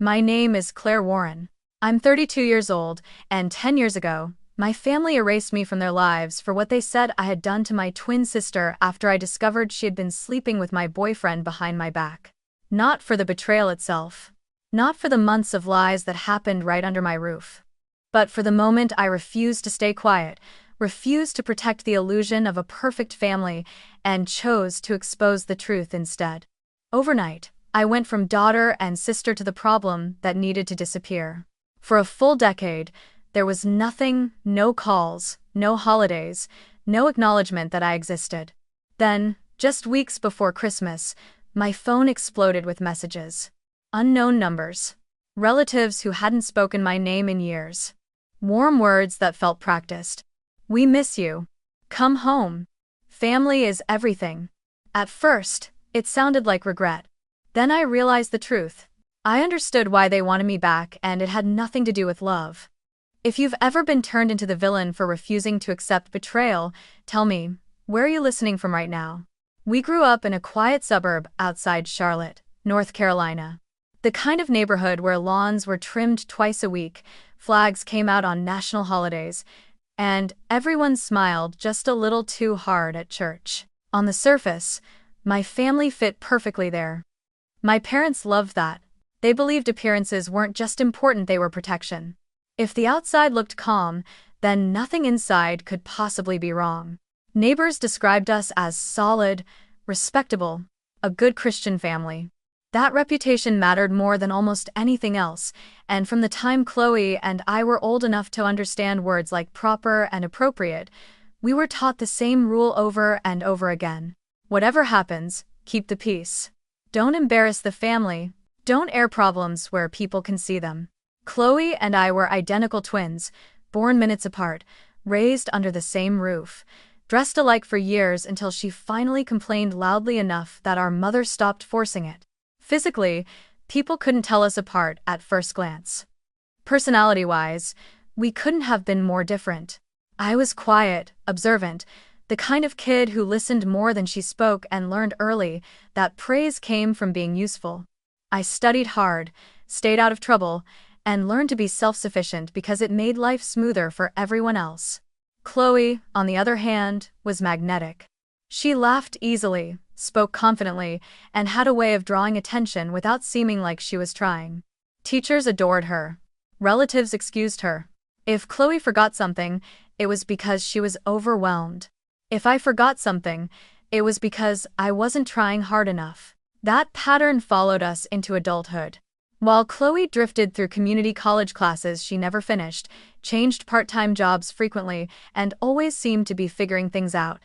My name is Claire Warren. I'm 32 years old, and 10 years ago, my family erased me from their lives for what they said I had done to my twin sister after I discovered she had been sleeping with my boyfriend behind my back. Not for the betrayal itself. Not for the months of lies that happened right under my roof. But for the moment I refused to stay quiet, refused to protect the illusion of a perfect family, and chose to expose the truth instead. Overnight, I went from daughter and sister to the problem that needed to disappear. For a full decade, there was nothing, no calls, no holidays, no acknowledgement that I existed. Then, just weeks before Christmas, my phone exploded with messages. Unknown numbers. Relatives who hadn't spoken my name in years. Warm words that felt practiced. We miss you. Come home. Family is everything. At first, it sounded like regret. Then I realized the truth. I understood why they wanted me back, and it had nothing to do with love. If you've ever been turned into the villain for refusing to accept betrayal, tell me, where are you listening from right now? We grew up in a quiet suburb outside Charlotte, North Carolina. The kind of neighborhood where lawns were trimmed twice a week, flags came out on national holidays, and everyone smiled just a little too hard at church. On the surface, my family fit perfectly there. My parents loved that. They believed appearances weren't just important, they were protection. If the outside looked calm, then nothing inside could possibly be wrong. Neighbors described us as solid, respectable, a good Christian family. That reputation mattered more than almost anything else, and from the time Chloe and I were old enough to understand words like proper and appropriate, we were taught the same rule over and over again. Whatever happens, keep the peace. Don't embarrass the family. Don't air problems where people can see them. Chloe and I were identical twins, born minutes apart, raised under the same roof, dressed alike for years until she finally complained loudly enough that our mother stopped forcing it. Physically, people couldn't tell us apart at first glance. Personality-wise, we couldn't have been more different. I was quiet, observant, the kind of kid who listened more than she spoke and learned early that praise came from being useful. I studied hard, stayed out of trouble, and learned to be self-sufficient because it made life smoother for everyone else. Chloe, on the other hand, was magnetic. She laughed easily, spoke confidently, and had a way of drawing attention without seeming like she was trying. Teachers adored her. Relatives excused her. If Chloe forgot something, it was because she was overwhelmed. If I forgot something, it was because I wasn't trying hard enough. That pattern followed us into adulthood. While Chloe drifted through community college classes she never finished, changed part-time jobs frequently, and always seemed to be figuring things out,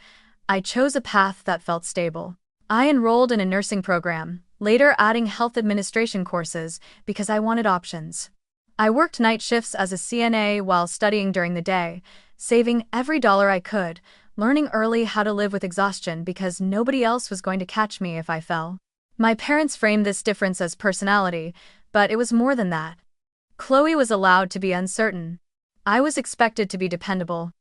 I chose a path that felt stable. I enrolled in a nursing program, later adding health administration courses because I wanted options. I worked night shifts as a CNA while studying during the day, saving every dollar I could, learning early how to live with exhaustion because nobody else was going to catch me if I fell. My parents framed this difference as personality, but it was more than that. Chloe was allowed to be uncertain. I was expected to be dependable.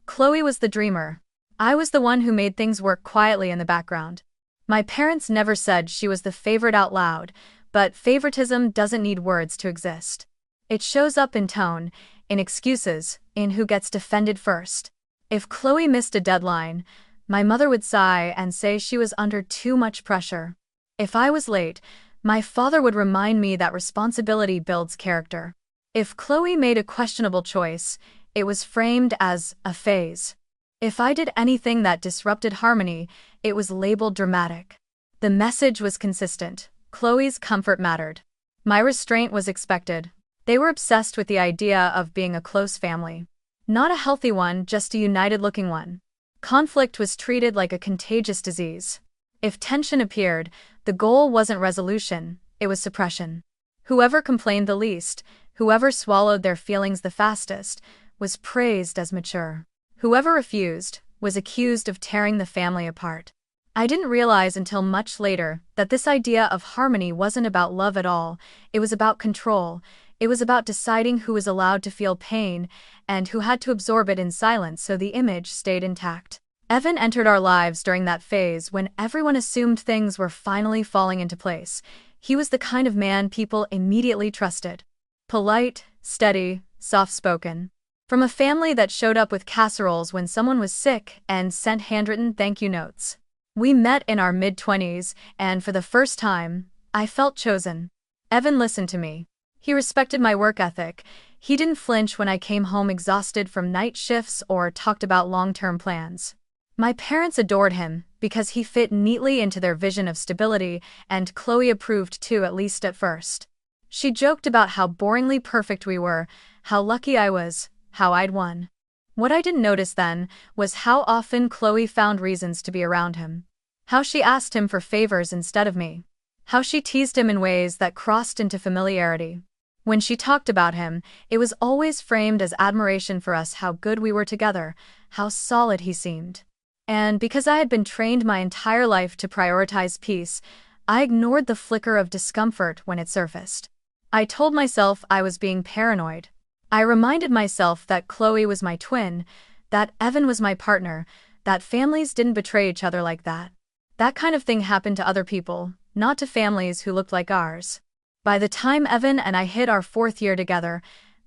Chloe was the dreamer. I was the one who made things work quietly in the background. My parents never said she was the favorite out loud, but favoritism doesn't need words to exist. It shows up in tone, in excuses, in who gets defended first. If Chloe missed a deadline, my mother would sigh and say she was under too much pressure. If I was late, my father would remind me that responsibility builds character. If Chloe made a questionable choice, it was framed as a phase. If I did anything that disrupted harmony, it was labeled dramatic. The message was consistent. Chloe's comfort mattered. My restraint was expected. They were obsessed with the idea of being a close family. Not a healthy one, just a united-looking one. Conflict was treated like a contagious disease. If tension appeared, the goal wasn't resolution, it was suppression. Whoever complained the least, whoever swallowed their feelings the fastest, was praised as mature. Whoever refused was accused of tearing the family apart. I didn't realize until much later that this idea of harmony wasn't about love at all, it was about control. It was about deciding who was allowed to feel pain and who had to absorb it in silence so the image stayed intact. Evan entered our lives during that phase when everyone assumed things were finally falling into place. He was the kind of man people immediately trusted. Polite, steady, soft-spoken. From a family that showed up with casseroles when someone was sick and sent handwritten thank you notes. We met in our mid-20s, and for the first time, I felt chosen. Evan listened to me. He respected my work ethic. He didn't flinch when I came home exhausted from night shifts or talked about long-term plans. My parents adored him because he fit neatly into their vision of stability, and Chloe approved too, at least at first. She joked about how boringly perfect we were, how lucky I was, how I'd won. What I didn't notice then was how often Chloe found reasons to be around him. How she asked him for favors instead of me. How she teased him in ways that crossed into familiarity. When she talked about him, it was always framed as admiration for us, how good we were together, how solid he seemed. And because I had been trained my entire life to prioritize peace, I ignored the flicker of discomfort when it surfaced. I told myself I was being paranoid. I reminded myself that Chloe was my twin, that Evan was my partner, that families didn't betray each other like that. That kind of thing happened to other people, not to families who looked like ours. By the time Evan and I hit our 4th year together,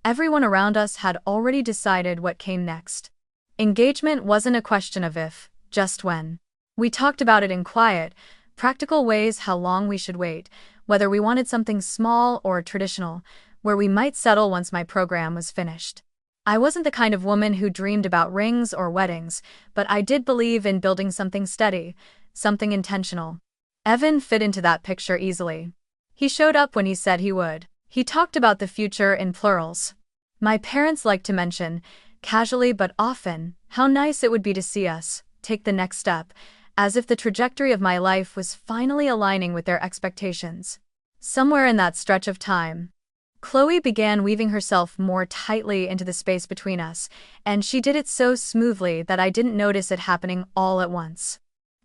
everyone around us had already decided what came next. Engagement wasn't a question of if, just when. We talked about it in quiet, practical ways, how long we should wait, whether we wanted something small or traditional, where we might settle once my program was finished. I wasn't the kind of woman who dreamed about rings or weddings, but I did believe in building something steady, something intentional. Evan fit into that picture easily. He showed up when he said he would. He talked about the future in plurals. My parents liked to mention, casually but often, how nice it would be to see us take the next step, as if the trajectory of my life was finally aligning with their expectations. Somewhere in that stretch of time, Chloe began weaving herself more tightly into the space between us, and she did it so smoothly that I didn't notice it happening all at once.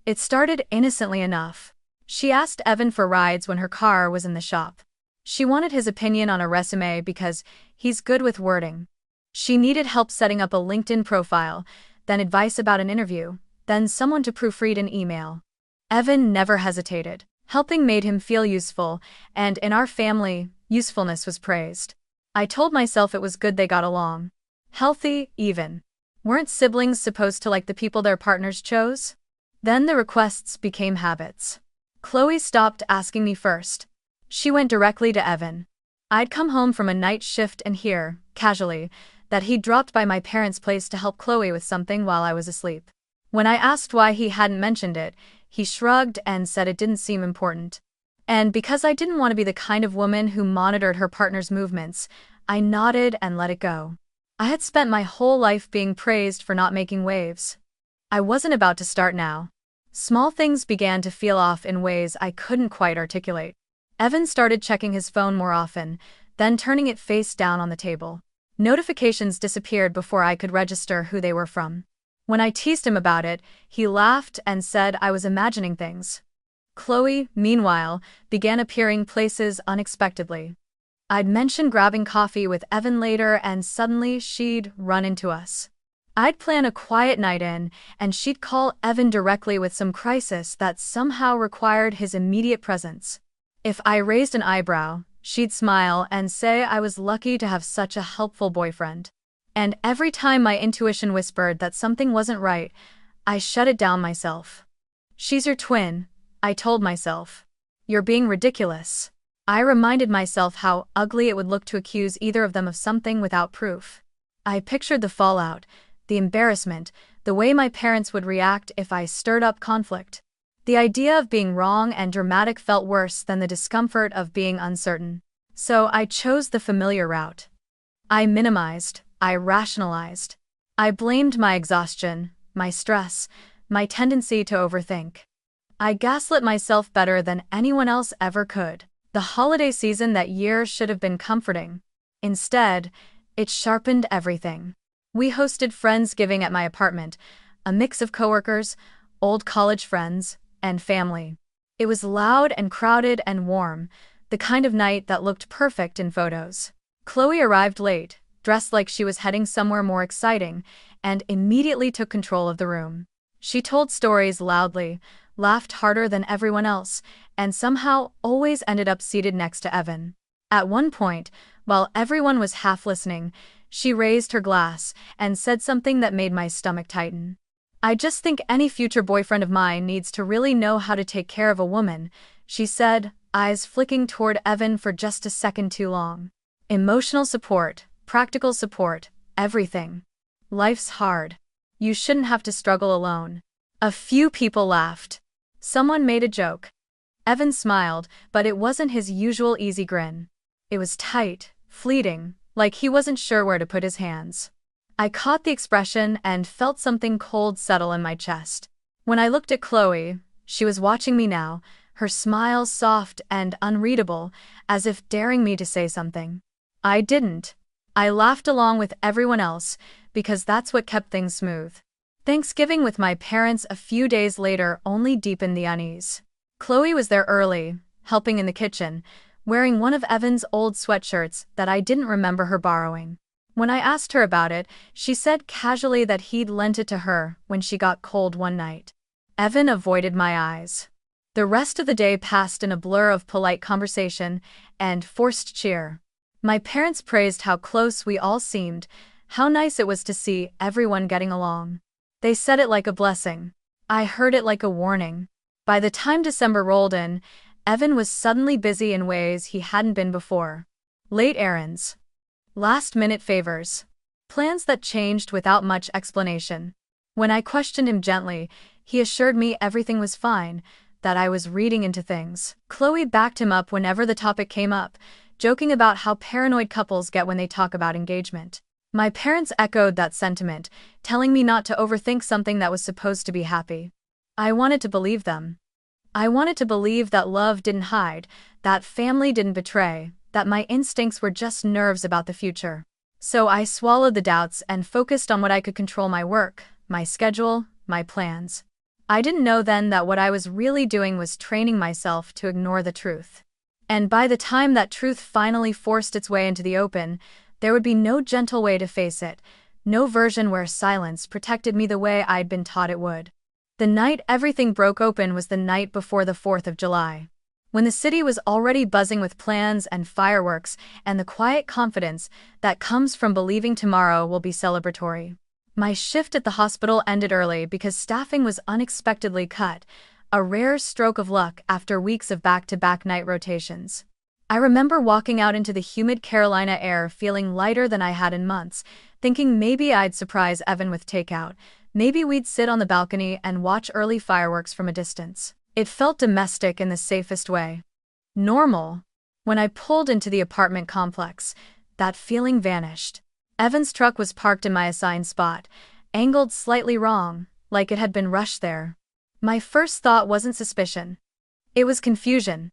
It started innocently enough. She asked Evan for rides when her car was in the shop. She wanted his opinion on a resume because he's good with wording. She needed help setting up a LinkedIn profile, then advice about an interview, then someone to proofread an email. Evan never hesitated. Helping made him feel useful, and in our family, usefulness was praised. I told myself it was good they got along. Healthy, even. Weren't siblings supposed to like the people their partners chose? Then the requests became habits. Chloe stopped asking me first. She went directly to Evan. I'd come home from a night shift and hear, casually, that he'd dropped by my parents' place to help Chloe with something while I was asleep. When I asked why he hadn't mentioned it, he shrugged and said it didn't seem important. And because I didn't want to be the kind of woman who monitored her partner's movements, I nodded and let it go. I had spent my whole life being praised for not making waves. I wasn't about to start now. Small things began to feel off in ways I couldn't quite articulate. Evan started checking his phone more often, then turning it face down on the table. Notifications disappeared before I could register who they were from. When I teased him about it, he laughed and said I was imagining things. Chloe, meanwhile, began appearing places unexpectedly. I'd mentioned grabbing coffee with Evan later, and suddenly she'd run into us. I'd plan a quiet night in, and she'd call Evan directly with some crisis that somehow required his immediate presence. If I raised an eyebrow, she'd smile and say I was lucky to have such a helpful boyfriend. And every time my intuition whispered that something wasn't right, I shut it down myself. She's your twin, I told myself. You're being ridiculous. I reminded myself how ugly it would look to accuse either of them of something without proof. I pictured the fallout, the embarrassment, the way my parents would react if I stirred up conflict. The idea of being wrong and dramatic felt worse than the discomfort of being uncertain. So I chose the familiar route. I minimized, I rationalized. I blamed my exhaustion, my stress, my tendency to overthink. I gaslit myself better than anyone else ever could. The holiday season that year should have been comforting. Instead, it sharpened everything. We hosted Friendsgiving at my apartment, a mix of coworkers, old college friends, and family. It was loud and crowded and warm, the kind of night that looked perfect in photos. Chloe arrived late, dressed like she was heading somewhere more exciting, and immediately took control of the room. She told stories loudly, laughed harder than everyone else, and somehow always ended up seated next to Evan. At one point, while everyone was half listening, she raised her glass and said something that made my stomach tighten. "I just think any future boyfriend of mine needs to really know how to take care of a woman," she said, eyes flicking toward Evan for just a second too long. "Emotional support, practical support, everything. Life's hard. You shouldn't have to struggle alone." A few people laughed. Someone made a joke. Evan smiled, but it wasn't his usual easy grin. It was tight, fleeting, like he wasn't sure where to put his hands. I caught the expression and felt something cold settle in my chest. When I looked at Chloe, she was watching me now, her smile soft and unreadable, as if daring me to say something. I didn't. I laughed along with everyone else, because that's what kept things smooth. Thanksgiving with my parents a few days later only deepened the unease. Chloe was there early, helping in the kitchen, wearing one of Evan's old sweatshirts that I didn't remember her borrowing. When I asked her about it, she said casually that he'd lent it to her when she got cold one night. Evan avoided my eyes. The rest of the day passed in a blur of polite conversation and forced cheer. My parents praised how close we all seemed, how nice it was to see everyone getting along. They said it like a blessing. I heard it like a warning. By the time December rolled in, Evan was suddenly busy in ways he hadn't been before. Late errands. Last-minute favors. Plans that changed without much explanation. When I questioned him gently, he assured me everything was fine, that I was reading into things. Chloe backed him up whenever the topic came up, joking about how paranoid couples get when they talk about engagement. My parents echoed that sentiment, telling me not to overthink something that was supposed to be happy. I wanted to believe them. I wanted to believe that love didn't hide, that family didn't betray, that my instincts were just nerves about the future. So I swallowed the doubts and focused on what I could control: my work, my schedule, my plans. I didn't know then that what I was really doing was training myself to ignore the truth. And by the time that truth finally forced its way into the open, there would be no gentle way to face it, no version where silence protected me the way I'd been taught it would. The night everything broke open was the night before the 4th of July. When the city was already buzzing with plans and fireworks and the quiet confidence that comes from believing tomorrow will be celebratory. My shift at the hospital ended early because staffing was unexpectedly cut, a rare stroke of luck after weeks of back-to-back night rotations. I remember walking out into the humid Carolina air feeling lighter than I had in months, thinking maybe I'd surprise Evan with takeout, maybe we'd sit on the balcony and watch early fireworks from a distance. It felt domestic in the safest way. Normal. When I pulled into the apartment complex, that feeling vanished. Evan's truck was parked in my assigned spot, angled slightly wrong, like it had been rushed there. My first thought wasn't suspicion. It was confusion.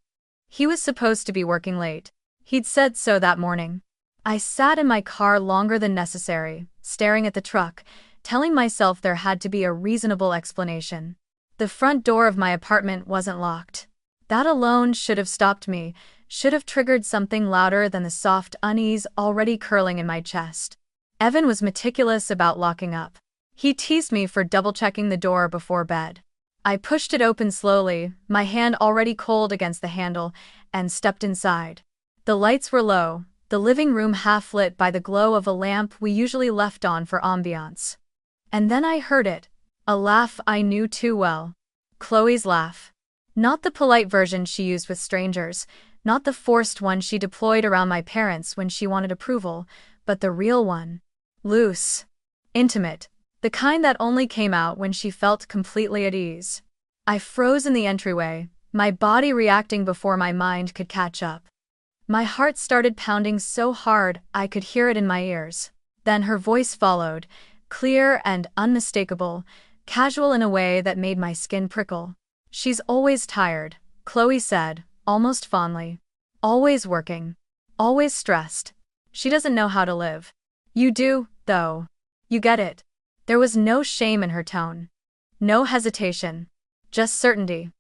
He was supposed to be working late. He'd said so that morning. I sat in my car longer than necessary, staring at the truck, telling myself there had to be a reasonable explanation. The front door of my apartment wasn't locked. That alone should have stopped me, should have triggered something louder than the soft unease already curling in my chest. Evan was meticulous about locking up. He teased me for double-checking the door before bed. I pushed it open slowly, my hand already cold against the handle, and stepped inside. The lights were low, the living room half lit by the glow of a lamp we usually left on for ambiance. And then I heard it, a laugh I knew too well. Chloe's laugh. Not the polite version she used with strangers, not the forced one she deployed around my parents when she wanted approval, but the real one. Loose. Intimate. The kind that only came out when she felt completely at ease. I froze in the entryway, my body reacting before my mind could catch up. My heart started pounding so hard I could hear it in my ears. Then her voice followed, clear and unmistakable, casual in a way that made my skin prickle. "She's always tired," Chloe said, almost fondly. "Always working. Always stressed. She doesn't know how to live. You do, though. You get it." There was no shame in her tone. No hesitation. Just certainty.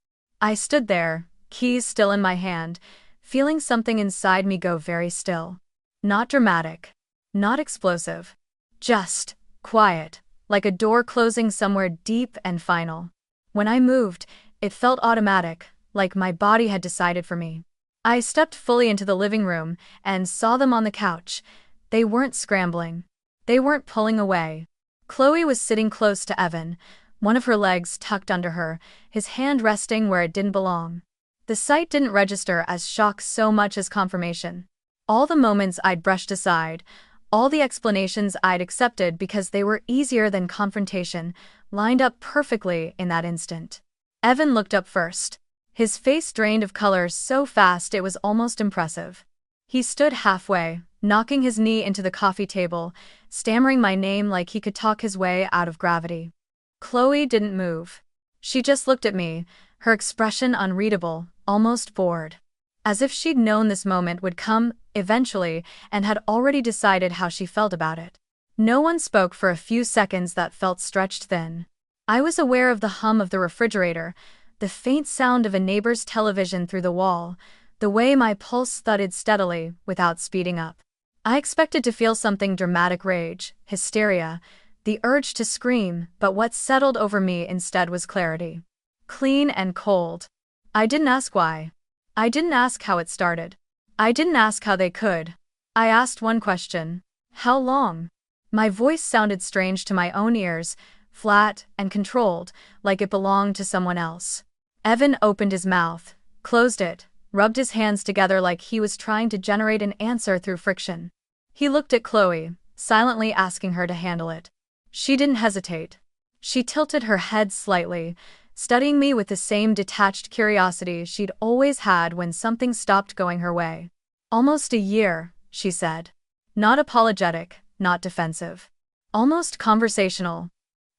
I stood there, keys still in my hand, feeling something inside me go very still. Not dramatic. Not explosive. Just quiet, like a door closing somewhere deep and final. When I moved, It felt automatic, like my body had decided for me. I stepped fully into the living room and saw them on the couch. They weren't scrambling. They weren't pulling away. Chloe was sitting close to Evan, one of her legs tucked under her, his hand resting where it didn't belong. The sight didn't register as shock so much as confirmation. All the moments I'd brushed aside, all the explanations I'd accepted because they were easier than confrontation, lined up perfectly in that instant. Evan looked up first. His face drained of color so fast it was almost impressive. He stood halfway, knocking his knee into the coffee table, stammering my name like he could talk his way out of gravity. Chloe didn't move. She just looked at me, her expression unreadable, almost bored. As if she'd known this moment would come, eventually, and had already decided how she felt about it. No one spoke for a few seconds that felt stretched thin. I was aware of the hum of the refrigerator, the faint sound of a neighbor's television through the wall, the way my pulse thudded steadily without speeding up. I expected to feel something dramatic: rage, hysteria, the urge to scream, but what settled over me instead was clarity. Clean and cold. I didn't ask why. I didn't ask how it started. I didn't ask how they could. I asked one question. How long? My voice sounded strange to my own ears, flat and controlled, like it belonged to someone else. Evan opened his mouth, closed it, rubbed his hands together like he was trying to generate an answer through friction. He looked at Chloe, silently asking her to handle it. She didn't hesitate. She tilted her head slightly, studying me with the same detached curiosity she'd always had when something stopped going her way. Almost a year, she said. Not apologetic, not defensive. Almost conversational.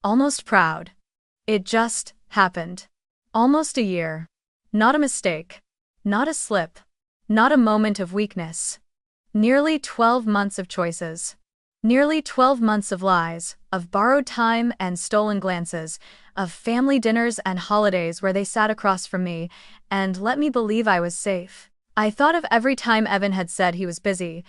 Almost proud. It just happened. Almost a year. Not a mistake. Not a slip. Not a moment of weakness. Nearly 12 months of choices. Nearly 12 months of lies, of borrowed time and stolen glances, of family dinners and holidays where they sat across from me and let me believe I was safe. I thought of every time Evan had said he was busy,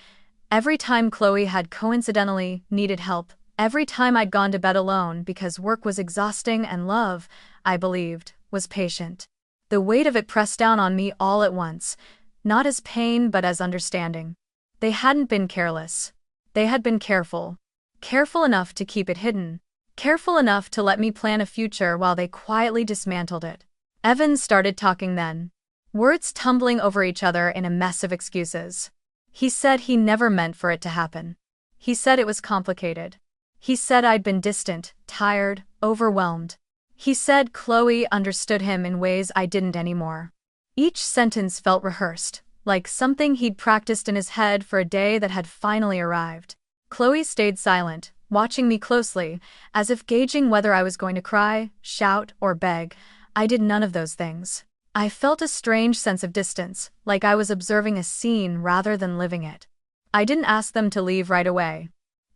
every time Chloe had coincidentally needed help, every time I'd gone to bed alone because work was exhausting and love, I believed, was patient. The weight of it pressed down on me all at once, not as pain but as understanding. They hadn't been careless. They had been careful. Careful enough to keep it hidden. Careful enough to let me plan a future while they quietly dismantled it. Evan started talking then. Words tumbling over each other in a mess of excuses. He said he never meant for it to happen. He said it was complicated. He said I'd been distant, tired, overwhelmed. He said Chloe understood him in ways I didn't anymore. Each sentence felt rehearsed, like something he'd practiced in his head for a day that had finally arrived. Chloe stayed silent, watching me closely, as if gauging whether I was going to cry, shout, or beg. I did none of those things. I felt a strange sense of distance, like I was observing a scene rather than living it. I didn't ask them to leave right away.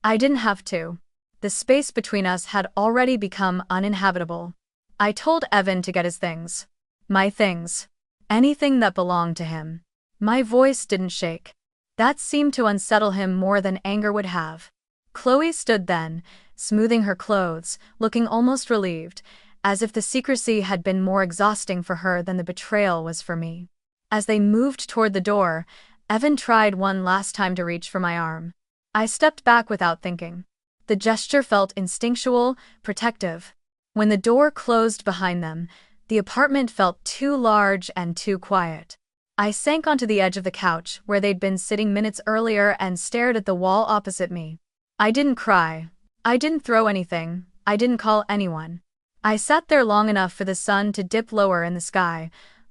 I didn't have to. The space between us had already become uninhabitable. I told Evan to get his things. My things. Anything that belonged to him. My voice didn't shake. That seemed to unsettle him more than anger would have. Chloe stood then, smoothing her clothes, looking almost relieved, as if the secrecy had been more exhausting for her than the betrayal was for me. As they moved toward the door, Evan tried one last time to reach for my arm. I stepped back without thinking. The gesture felt instinctual, protective. When the door closed behind them, the apartment felt too large and too quiet. I sank onto the edge of the couch where they'd been sitting minutes earlier and stared at the wall opposite me. I didn't cry. I didn't throw anything. I didn't call anyone. I sat there long enough for the sun to dip lower in the sky,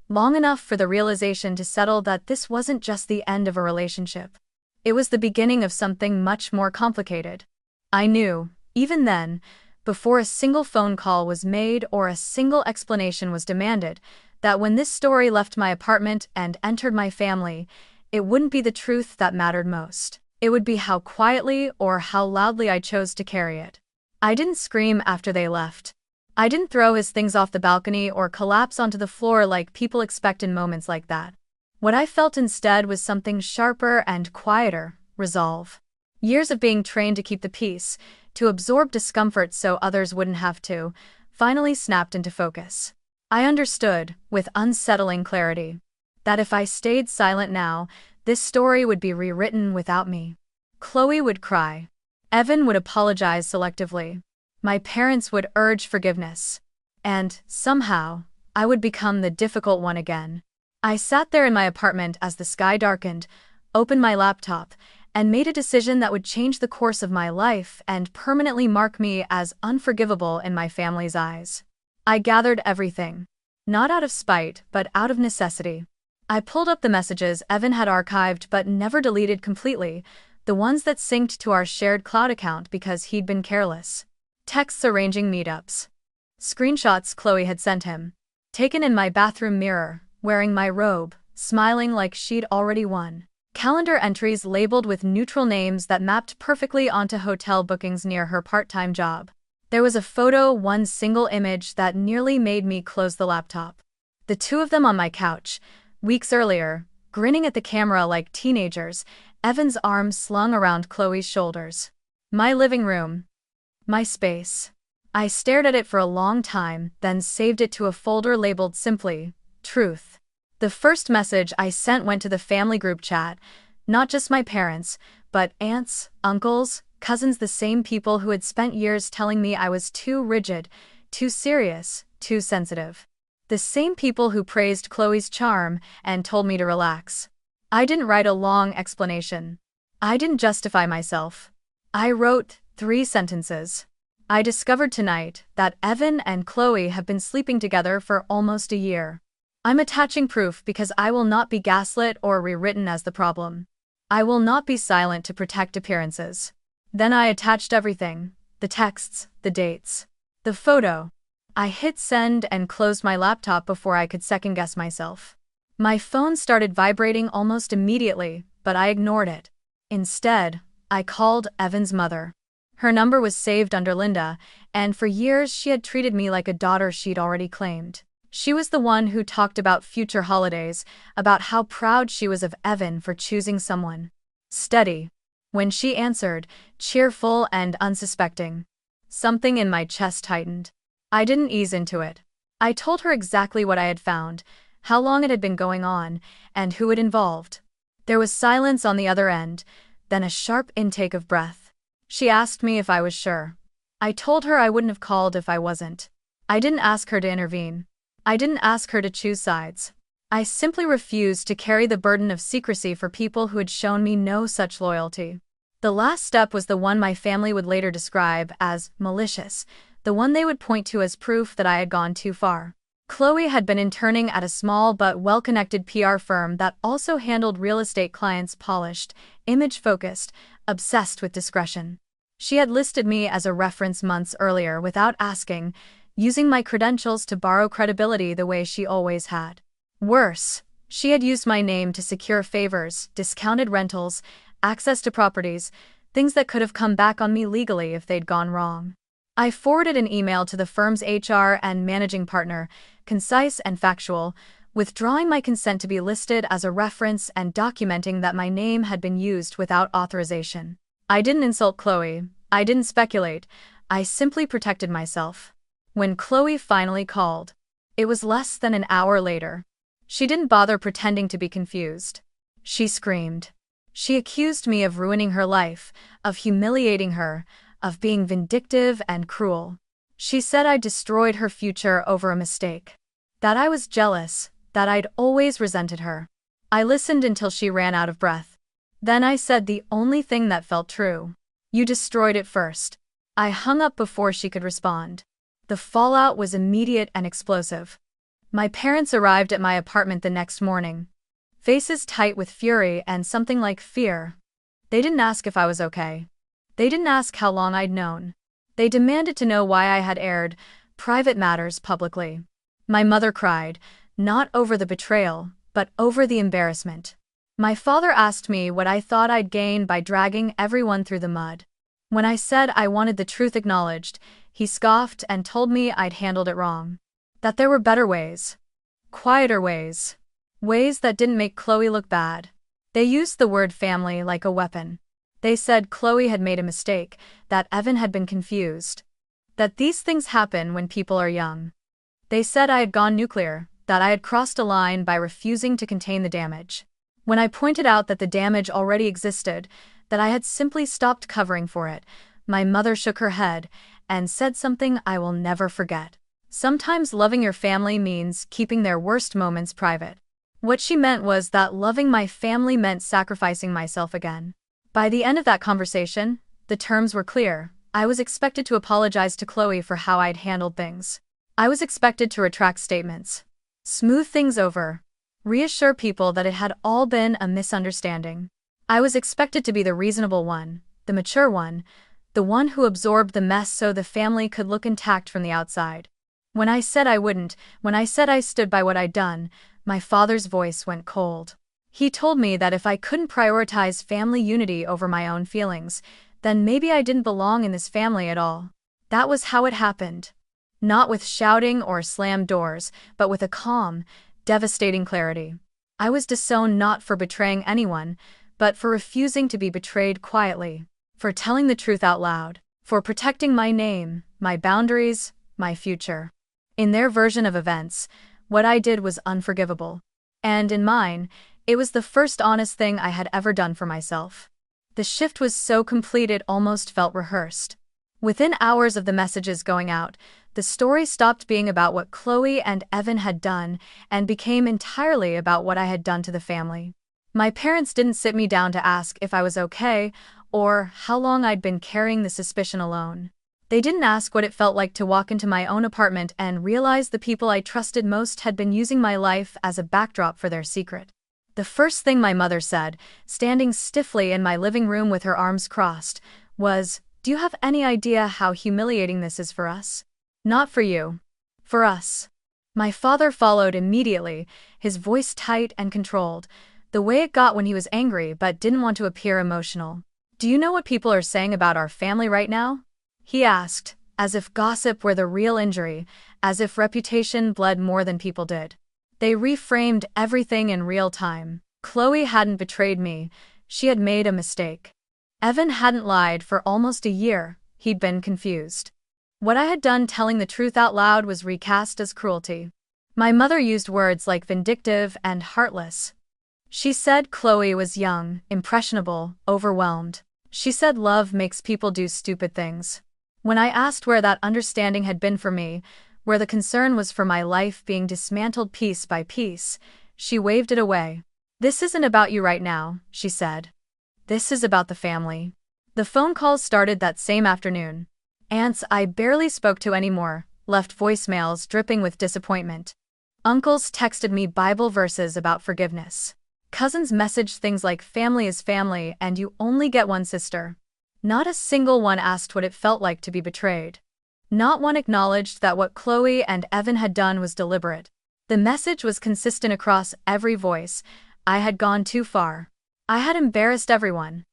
long enough for the realization to settle that this wasn't just the end of a relationship. It was the beginning of something much more complicated. I knew, even then, before a single phone call was made or a single explanation was demanded, that when this story left my apartment and entered my family, it wouldn't be the truth that mattered most. It would be how quietly or how loudly I chose to carry it. I didn't scream after they left. I didn't throw his things off the balcony or collapse onto the floor like people expect in moments like that. What I felt instead was something sharper and quieter: resolve. Years of being trained to keep the peace, to absorb discomfort so others wouldn't have to, finally snapped into focus. I understood, with unsettling clarity, that if I stayed silent now, this story would be rewritten without me. Chloe would cry. Evan would apologize selectively. My parents would urge forgiveness. And, somehow, I would become the difficult one again. I sat there in my apartment as the sky darkened, opened my laptop, and made a decision that would change the course of my life and permanently mark me as unforgivable in my family's eyes. I gathered everything. Not out of spite, but out of necessity. I pulled up the messages Evan had archived but never deleted completely, the ones that synced to our shared cloud account because he'd been careless. Texts arranging meetups. Screenshots Chloe had sent him. Taken in my bathroom mirror, wearing my robe, smiling like she'd already won. Calendar entries labeled with neutral names that mapped perfectly onto hotel bookings near her part-time job. There was a photo, one single image that nearly made me close the laptop. The two of them on my couch, weeks earlier, grinning at the camera like teenagers, Evan's arms slung around Chloe's shoulders. My living room. My space. I stared at it for a long time, then saved it to a folder labeled simply, Truth. The first message I sent went to the family group chat, not just my parents, but aunts, uncles, cousins, the same people who had spent years telling me I was too rigid, too serious, too sensitive. The same people who praised Chloe's charm and told me to relax. I didn't write a long explanation. I didn't justify myself. I wrote 3 sentences. I discovered tonight that Evan and Chloe have been sleeping together for almost a year. I'm attaching proof because I will not be gaslit or rewritten as the problem. I will not be silent to protect appearances. Then I attached everything, the texts, the dates, the photo. I hit send and closed my laptop before I could second-guess myself. My phone started vibrating almost immediately, but I ignored it. Instead, I called Evan's mother. Her number was saved under Linda, and for years she had treated me like a daughter she'd already claimed. She was the one who talked about future holidays, about how proud she was of Evan for choosing someone steady. When she answered, cheerful and unsuspecting, something in my chest tightened. I didn't ease into it. I told her exactly what I had found, how long it had been going on, and who it involved. There was silence on the other end, then a sharp intake of breath. She asked me if I was sure. I told her I wouldn't have called if I wasn't. I didn't ask her to intervene. I didn't ask her to choose sides. I simply refused to carry the burden of secrecy for people who had shown me no such loyalty. The last step was the one my family would later describe as malicious, the one they would point to as proof that I had gone too far. Chloe had been interning at a small but well-connected PR firm that also handled real estate clients, polished, image-focused, obsessed with discretion. She had listed me as a reference months earlier without asking, using my credentials to borrow credibility the way she always had. Worse, she had used my name to secure favors, discounted rentals, access to properties, things that could have come back on me legally if they'd gone wrong. I forwarded an email to the firm's HR and managing partner, concise and factual, withdrawing my consent to be listed as a reference and documenting that my name had been used without authorization. I didn't insult Chloe. I didn't speculate. I simply protected myself. When Chloe finally called, it was less than an hour later. She didn't bother pretending to be confused. She screamed. She accused me of ruining her life, of humiliating her, of being vindictive and cruel. She said I'd destroyed her future over a mistake. That I was jealous, that I'd always resented her. I listened until she ran out of breath. Then I said the only thing that felt true. You destroyed it first. I hung up before she could respond. The fallout was immediate and explosive. My parents arrived at my apartment the next morning, faces tight with fury and something like fear. They didn't ask if I was okay. They didn't ask how long I'd known. They demanded to know why I had aired private matters publicly. My mother cried, not over the betrayal, but over the embarrassment. My father asked me what I thought I'd gain by dragging everyone through the mud. When I said I wanted the truth acknowledged, he scoffed and told me I'd handled it wrong. That there were better ways. Quieter ways. Ways that didn't make Chloe look bad. They used the word family like a weapon. They said Chloe had made a mistake, that Evan had been confused. That these things happen when people are young. They said I had gone nuclear, that I had crossed a line by refusing to contain the damage. When I pointed out that the damage already existed, that I had simply stopped covering for it, my mother shook her head and said something I will never forget. Sometimes loving your family means keeping their worst moments private. What she meant was that loving my family meant sacrificing myself again. By the end of that conversation, the terms were clear. I was expected to apologize to Chloe for how I'd handled things. I was expected to retract statements, smooth things over, reassure people that it had all been a misunderstanding. I was expected to be the reasonable one, the mature one, the one who absorbed the mess so the family could look intact from the outside. When I said I wouldn't, when I said I stood by what I'd done, my father's voice went cold. He told me that if I couldn't prioritize family unity over my own feelings, then maybe I didn't belong in this family at all. That was how it happened. Not with shouting or slammed doors, but with a calm, devastating clarity. I was disowned not for betraying anyone, but for refusing to be betrayed quietly, for telling the truth out loud, for protecting my name, my boundaries, my future. In their version of events, what I did was unforgivable. And in mine, it was the first honest thing I had ever done for myself. The shift was so complete it almost felt rehearsed. Within hours of the messages going out, the story stopped being about what Chloe and Evan had done and became entirely about what I had done to the family. My parents didn't sit me down to ask if I was okay or how long I'd been carrying the suspicion alone. They didn't ask what it felt like to walk into my own apartment and realize the people I trusted most had been using my life as a backdrop for their secret. The first thing my mother said, standing stiffly in my living room with her arms crossed, was, "Do you have any idea how humiliating this is for us? Not for you. For us." My father followed immediately, his voice tight and controlled, the way it got when he was angry but didn't want to appear emotional. "Do you know what people are saying about our family right now?" he asked, as if gossip were the real injury, as if reputation bled more than people did. They reframed everything in real time. Chloe hadn't betrayed me, she had made a mistake. Evan hadn't lied for almost a year, he'd been confused. What I had done telling the truth out loud was recast as cruelty. My mother used words like vindictive and heartless. She said Chloe was young, impressionable, overwhelmed. She said love makes people do stupid things. When I asked where that understanding had been for me, where the concern was for my life being dismantled piece by piece, she waved it away. "This isn't about you right now," she said. "This is about the family." The phone calls started that same afternoon. Aunts I barely spoke to anymore left voicemails dripping with disappointment. Uncles texted me Bible verses about forgiveness. Cousins messaged things like family is family and you only get one sister. Not a single one asked what it felt like to be betrayed. Not one acknowledged that what Chloe and Evan had done was deliberate. The message was consistent across every voice. I had gone too far. I had embarrassed everyone.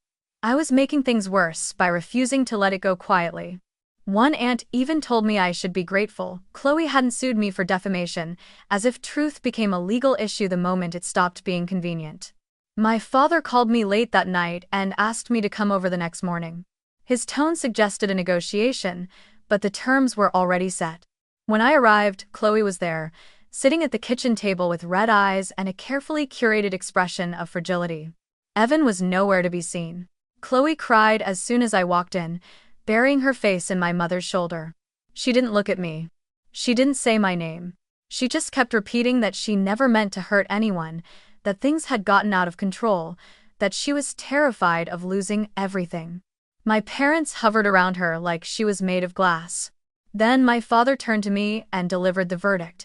I was making things worse by refusing to let it go quietly. One aunt even told me I should be grateful Chloe hadn't sued me for defamation, as if truth became a legal issue the moment it stopped being convenient. My father called me late that night and asked me to come over the next morning. His tone suggested a negotiation, but the terms were already set. When I arrived, Chloe was there, sitting at the kitchen table with red eyes and a carefully curated expression of fragility. Evan was nowhere to be seen. Chloe cried as soon as I walked in, burying her face in my mother's shoulder. She didn't look at me. She didn't say my name. She just kept repeating that she never meant to hurt anyone, that things had gotten out of control, that she was terrified of losing everything. My parents hovered around her like she was made of glass. Then my father turned to me and delivered the verdict.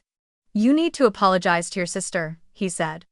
"You need to apologize to your sister," he said.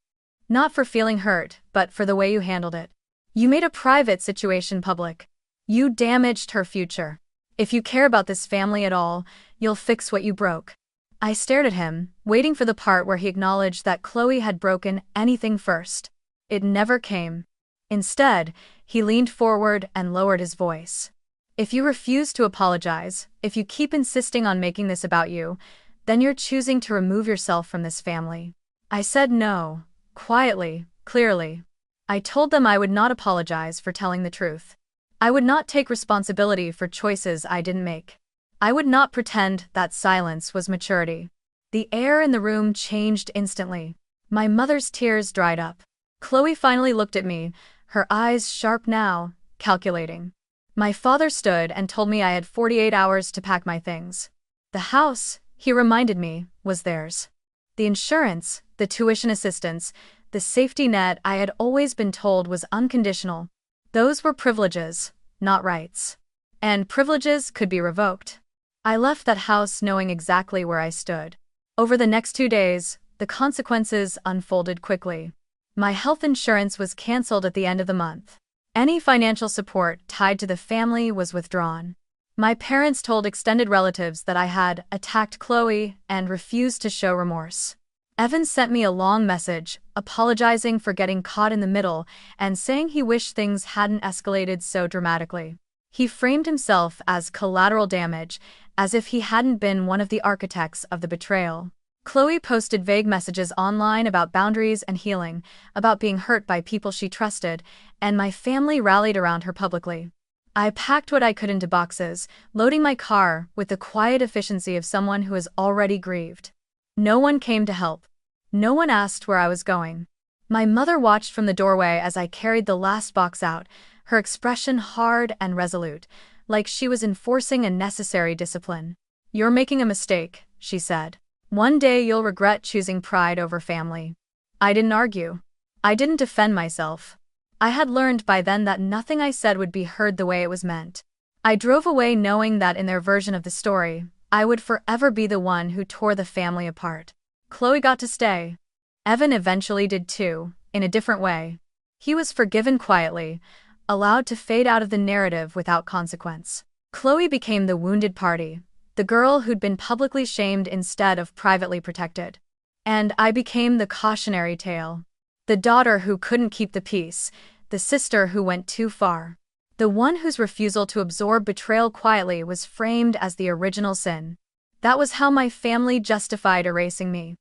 "Not for feeling hurt, but for the way you handled it. You made a private situation public. You damaged her future. If you care about this family at all, you'll fix what you broke." I stared at him, waiting for the part where he acknowledged that Chloe had broken anything first. It never came. Instead, he leaned forward and lowered his voice. "If you refuse to apologize, if you keep insisting on making this about you, then you're choosing to remove yourself from this family." I said no, quietly, clearly. I told them I would not apologize for telling the truth. I would not take responsibility for choices I didn't make. I would not pretend that silence was maturity. The air in the room changed instantly. My mother's tears dried up. Chloe finally looked at me, her eyes sharp now, calculating. My father stood and told me I had 48 hours to pack my things. The house, he reminded me, was theirs. The insurance, the tuition assistance, the safety net I had always been told was unconditional. Those were privileges, not rights. And privileges could be revoked. I left that house knowing exactly where I stood. Over the next 2 days, the consequences unfolded quickly. My health insurance was canceled at the end of the month. Any financial support tied to the family was withdrawn. My parents told extended relatives that I had attacked Chloe and refused to show remorse. Evan sent me a long message, apologizing for getting caught in the middle and saying he wished things hadn't escalated so dramatically. He framed himself as collateral damage, as if he hadn't been one of the architects of the betrayal. Chloe posted vague messages online about boundaries and healing, about being hurt by people she trusted, and my family rallied around her publicly. I packed what I could into boxes, loading my car with the quiet efficiency of someone who has already grieved. No one came to help. No one asked where I was going. My mother watched from the doorway as I carried the last box out, her expression hard and resolute, like she was enforcing a necessary discipline. "You're making a mistake," she said. "One day you'll regret choosing pride over family." I didn't argue. I didn't defend myself. I had learned by then that nothing I said would be heard the way it was meant. I drove away knowing that in their version of the story, I would forever be the one who tore the family apart. Chloe got to stay. Evan eventually did too, in a different way. He was forgiven quietly, allowed to fade out of the narrative without consequence. Chloe became the wounded party, the girl who'd been publicly shamed instead of privately protected. And I became the cautionary tale. The daughter who couldn't keep the peace, the sister who went too far. The one whose refusal to absorb betrayal quietly was framed as the original sin. That was how my family justified erasing me.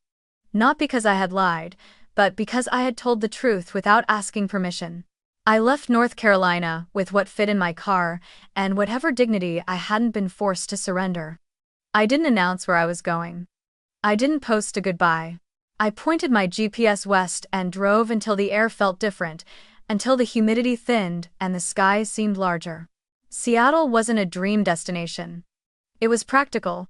Not because I had lied, but because I had told the truth without asking permission. I left North Carolina with what fit in my car and whatever dignity I hadn't been forced to surrender. I didn't announce where I was going. I didn't post a goodbye. I pointed my GPS west and drove until the air felt different, until the humidity thinned and the sky seemed larger. Seattle wasn't a dream destination. It was practical.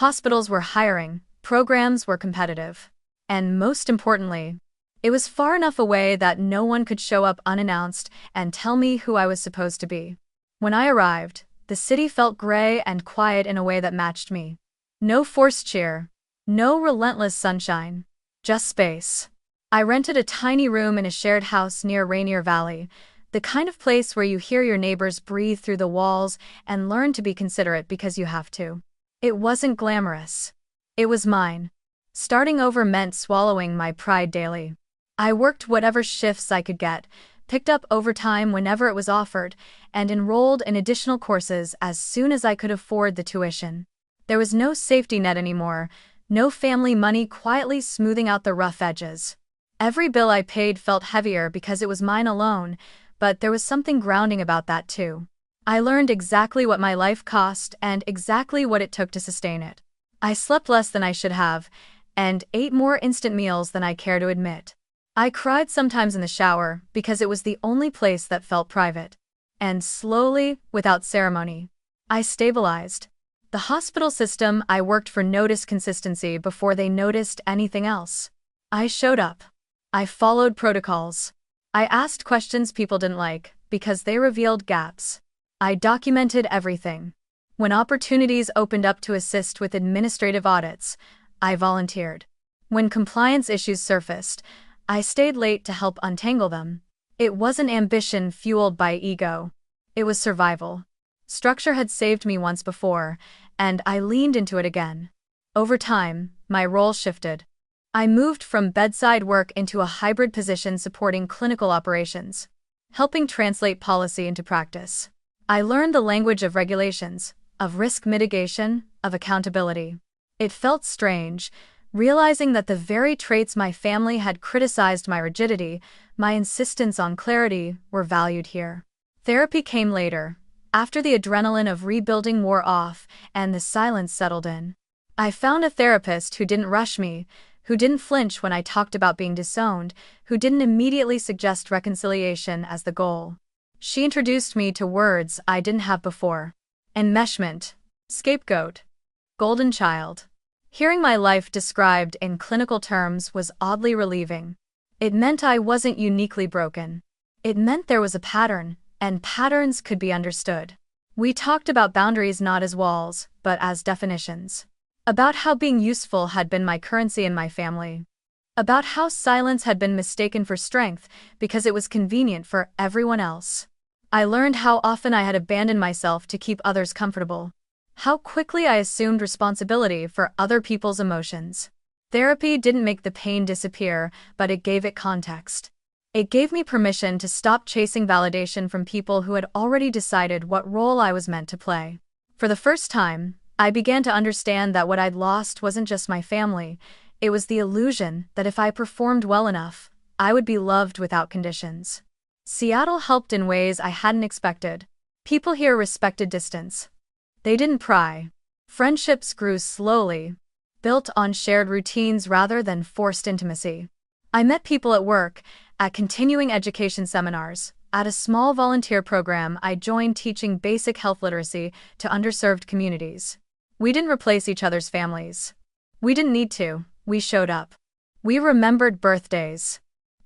Hospitals were hiring, programs were competitive. And most importantly, it was far enough away that no one could show up unannounced and tell me who I was supposed to be. When I arrived, the city felt gray and quiet in a way that matched me. No forced cheer. No relentless sunshine. Just space. I rented a tiny room in a shared house near Rainier Valley, the kind of place where you hear your neighbors breathe through the walls and learn to be considerate because you have to. It wasn't glamorous. It was mine. Starting over meant swallowing my pride daily. I worked whatever shifts I could get, picked up overtime whenever it was offered, and enrolled in additional courses as soon as I could afford the tuition. There was no safety net anymore, no family money quietly smoothing out the rough edges. Every bill I paid felt heavier because it was mine alone, but there was something grounding about that too. I learned exactly what my life cost and exactly what it took to sustain it. I slept less than I should have, and ate more instant meals than I care to admit. I cried sometimes in the shower because it was the only place that felt private. And slowly, without ceremony, I stabilized. The hospital system I worked for noticed consistency before they noticed anything else. I showed up. I followed protocols. I asked questions people didn't like because they revealed gaps. I documented everything. When opportunities opened up to assist with administrative audits, I volunteered. When compliance issues surfaced, I stayed late to help untangle them. It wasn't ambition fueled by ego. It was survival. Structure had saved me once before, and I leaned into it again. Over time, my role shifted. I moved from bedside work into a hybrid position supporting clinical operations, helping translate policy into practice. I learned the language of regulations, of risk mitigation, of accountability. It felt strange, realizing that the very traits my family had criticized my rigidity, my insistence on clarity, were valued here. Therapy came later, after the adrenaline of rebuilding wore off and the silence settled in. I found a therapist who didn't rush me, who didn't flinch when I talked about being disowned, who didn't immediately suggest reconciliation as the goal. She introduced me to words I didn't have before: enmeshment, scapegoat, golden child. Hearing my life described in clinical terms was oddly relieving. It meant I wasn't uniquely broken. It meant there was a pattern, and patterns could be understood. We talked about boundaries not as walls, but as definitions. About how being useful had been my currency in my family. About how silence had been mistaken for strength because it was convenient for everyone else. I learned how often I had abandoned myself to keep others comfortable. How quickly I assumed responsibility for other people's emotions. Therapy didn't make the pain disappear, but it gave it context. It gave me permission to stop chasing validation from people who had already decided what role I was meant to play. For the first time, I began to understand that what I'd lost wasn't just my family, it was the illusion that if I performed well enough, I would be loved without conditions. Seattle helped in ways I hadn't expected. People here respected distance. They didn't pry. Friendships grew slowly, built on shared routines rather than forced intimacy. I met people at work, at continuing education seminars, at a small volunteer program I joined teaching basic health literacy to underserved communities. We didn't replace each other's families. We didn't need to, we showed up. We remembered birthdays.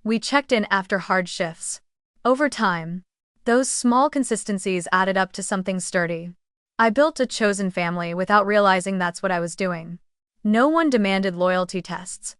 We checked in after hard shifts. Over time, those small consistencies added up to something sturdy. I built a chosen family without realizing that's what I was doing. No one demanded loyalty tests.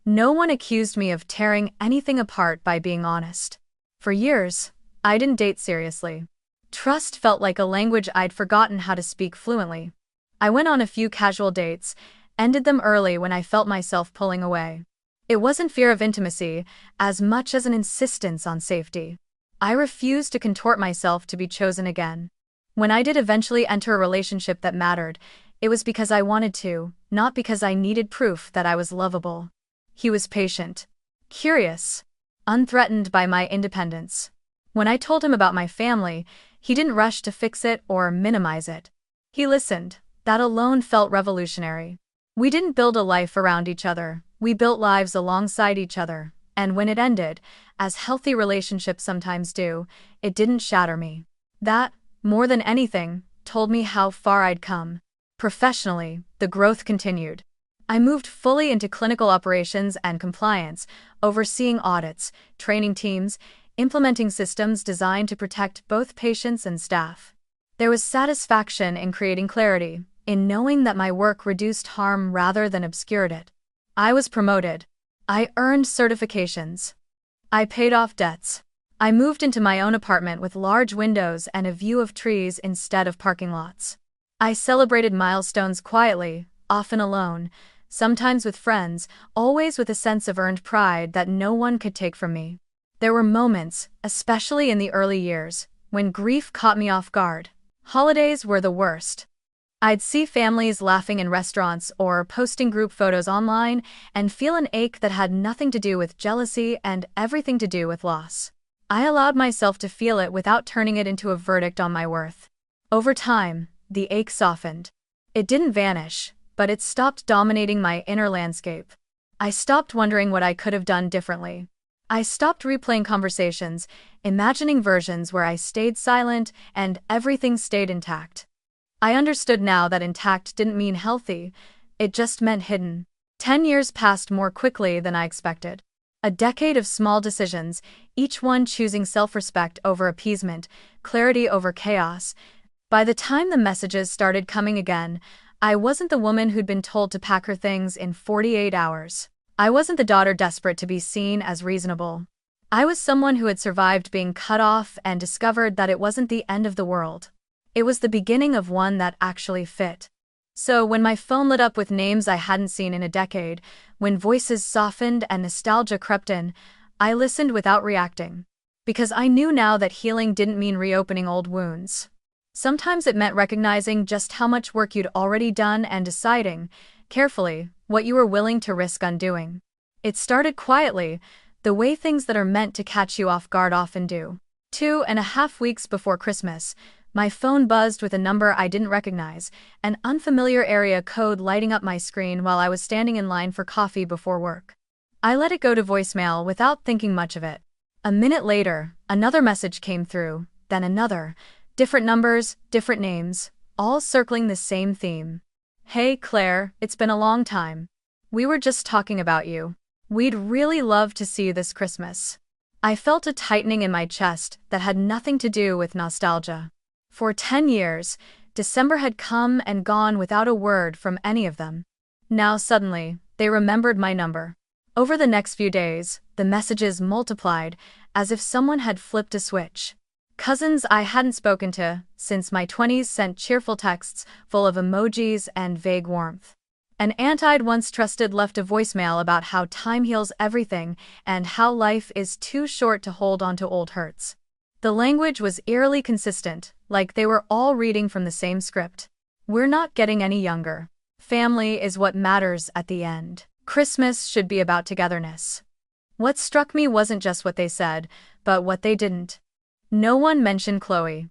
No one accused me of tearing anything apart by being honest. For years, I didn't date seriously. Trust felt like a language I'd forgotten how to speak fluently. I went on a few casual dates, ended them early when I felt myself pulling away. It wasn't fear of intimacy, as much as an insistence on safety. I refused to contort myself to be chosen again. When I did eventually enter a relationship that mattered, it was because I wanted to, not because I needed proof that I was lovable. He was patient, curious, unthreatened by my independence. When I told him about my family, he didn't rush to fix it or minimize it. He listened. That alone felt revolutionary. We didn't build a life around each other, we built lives alongside each other, and when it ended, as healthy relationships sometimes do, it didn't shatter me. That, more than anything, told me how far I'd come. Professionally, the growth continued. I moved fully into clinical operations and compliance, overseeing audits, training teams, implementing systems designed to protect both patients and staff. There was satisfaction in creating clarity, in knowing that my work reduced harm rather than obscured it. I was promoted. I earned certifications. I paid off debts. I moved into my own apartment with large windows and a view of trees instead of parking lots. I celebrated milestones quietly, often alone, sometimes with friends, always with a sense of earned pride that no one could take from me. There were moments, especially in the early years, when grief caught me off guard. Holidays were the worst. I'd see families laughing in restaurants or posting group photos online and feel an ache that had nothing to do with jealousy and everything to do with loss. I allowed myself to feel it without turning it into a verdict on my worth. Over time, the ache softened. It didn't vanish, but it stopped dominating my inner landscape. I stopped wondering what I could have done differently. I stopped replaying conversations, imagining versions where I stayed silent and everything stayed intact. I understood now that intact didn't mean healthy, it just meant hidden. 10 years passed more quickly than I expected. A decade of small decisions, each one choosing self-respect over appeasement, clarity over chaos. By the time the messages started coming again, I wasn't the woman who'd been told to pack her things in 48 hours. I wasn't the daughter desperate to be seen as reasonable. I was someone who had survived being cut off and discovered that it wasn't the end of the world. It was the beginning of one that actually fit. So when my phone lit up with names I hadn't seen in a decade, when voices softened and nostalgia crept in, I listened without reacting. Because I knew now that healing didn't mean reopening old wounds. Sometimes it meant recognizing just how much work you'd already done and deciding, carefully, what you were willing to risk undoing. It started quietly, the way things that are meant to catch you off guard often do. 2.5 weeks before Christmas, My phone buzzed with a number I didn't recognize, an unfamiliar area code lighting up my screen while I was standing in line for coffee before work. I let it go to voicemail without thinking much of it. A minute later, another message came through, then another. Different numbers, different names, all circling the same theme. Hey Claire, it's been a long time. We were just talking about you. We'd really love to see you this Christmas. I felt a tightening in my chest that had nothing to do with nostalgia. For 10 years, December had come and gone without a word from any of them. Now suddenly, they remembered my number. Over the next few days, the messages multiplied, as if someone had flipped a switch. Cousins I hadn't spoken to since my 20s sent cheerful texts full of emojis and vague warmth. An aunt I'd once trusted left a voicemail about how time heals everything and how life is too short to hold on to old hurts. The language was eerily consistent, like they were all reading from the same script. We're not getting any younger. Family is what matters at the end. Christmas should be about togetherness. What struck me wasn't just what they said, but what they didn't. No one mentioned Chloe.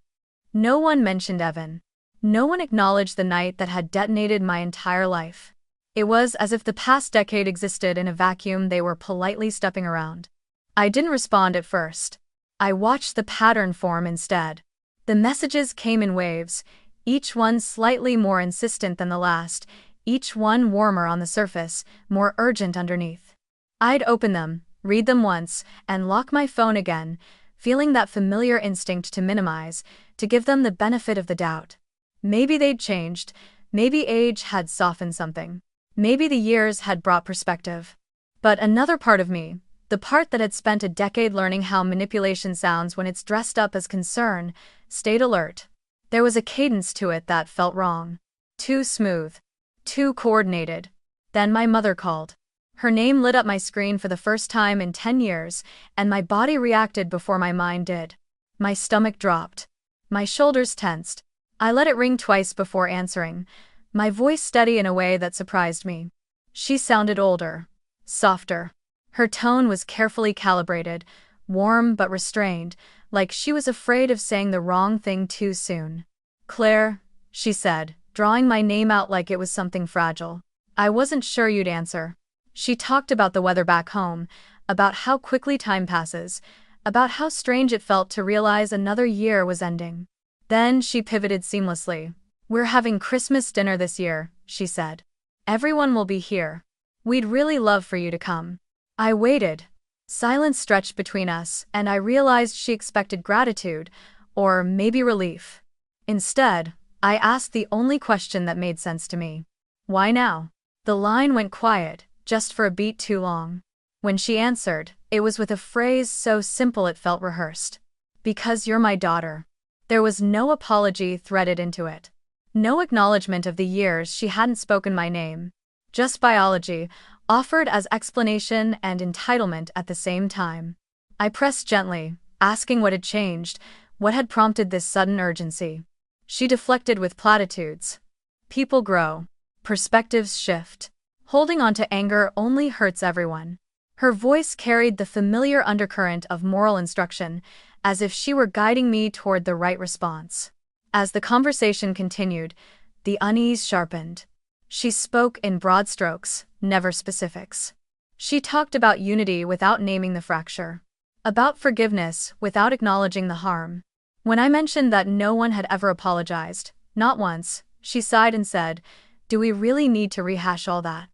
No one mentioned Evan. No one acknowledged the night that had detonated my entire life. It was as if the past decade existed in a vacuum they were politely stepping around. I didn't respond at first. I watched the pattern form instead. The messages came in waves, each one slightly more insistent than the last, each one warmer on the surface, more urgent underneath. I'd open them, read them once, and lock my phone again, feeling that familiar instinct to minimize, to give them the benefit of the doubt. Maybe they'd changed, maybe age had softened something, maybe the years had brought perspective. But another part of me, the part that had spent a decade learning how manipulation sounds when it's dressed up as concern, stayed alert. There was a cadence to it that felt wrong. Too smooth. Too coordinated. Then my mother called. Her name lit up my screen for the first time in 10 years, and my body reacted before my mind did. My stomach dropped. My shoulders tensed. I let it ring twice before answering, my voice steady in a way that surprised me. She sounded older. Softer. Her tone was carefully calibrated, warm but restrained, like she was afraid of saying the wrong thing too soon. Claire, she said, drawing my name out like it was something fragile. I wasn't sure you'd answer. She talked about the weather back home, about how quickly time passes, about how strange it felt to realize another year was ending. Then she pivoted seamlessly. We're having Christmas dinner this year, she said. Everyone will be here. We'd really love for you to come. I waited. Silence stretched between us, and I realized she expected gratitude, or maybe relief. Instead, I asked the only question that made sense to me. Why now? The line went quiet, just for a beat too long. When she answered, it was with a phrase so simple it felt rehearsed. Because you're my daughter. There was no apology threaded into it. No acknowledgement of the years she hadn't spoken my name. Just biology, offered as explanation and entitlement at the same time. I pressed gently, asking what had changed, what had prompted this sudden urgency. She deflected with platitudes. People grow. Perspectives shift. Holding on to anger only hurts everyone. Her voice carried the familiar undercurrent of moral instruction, as if she were guiding me toward the right response. As the conversation continued, the unease sharpened. She spoke in broad strokes, never specifics. She talked about unity without naming the fracture. About forgiveness without acknowledging the harm. When I mentioned that no one had ever apologized, not once, she sighed and said, "Do we really need to rehash all that?"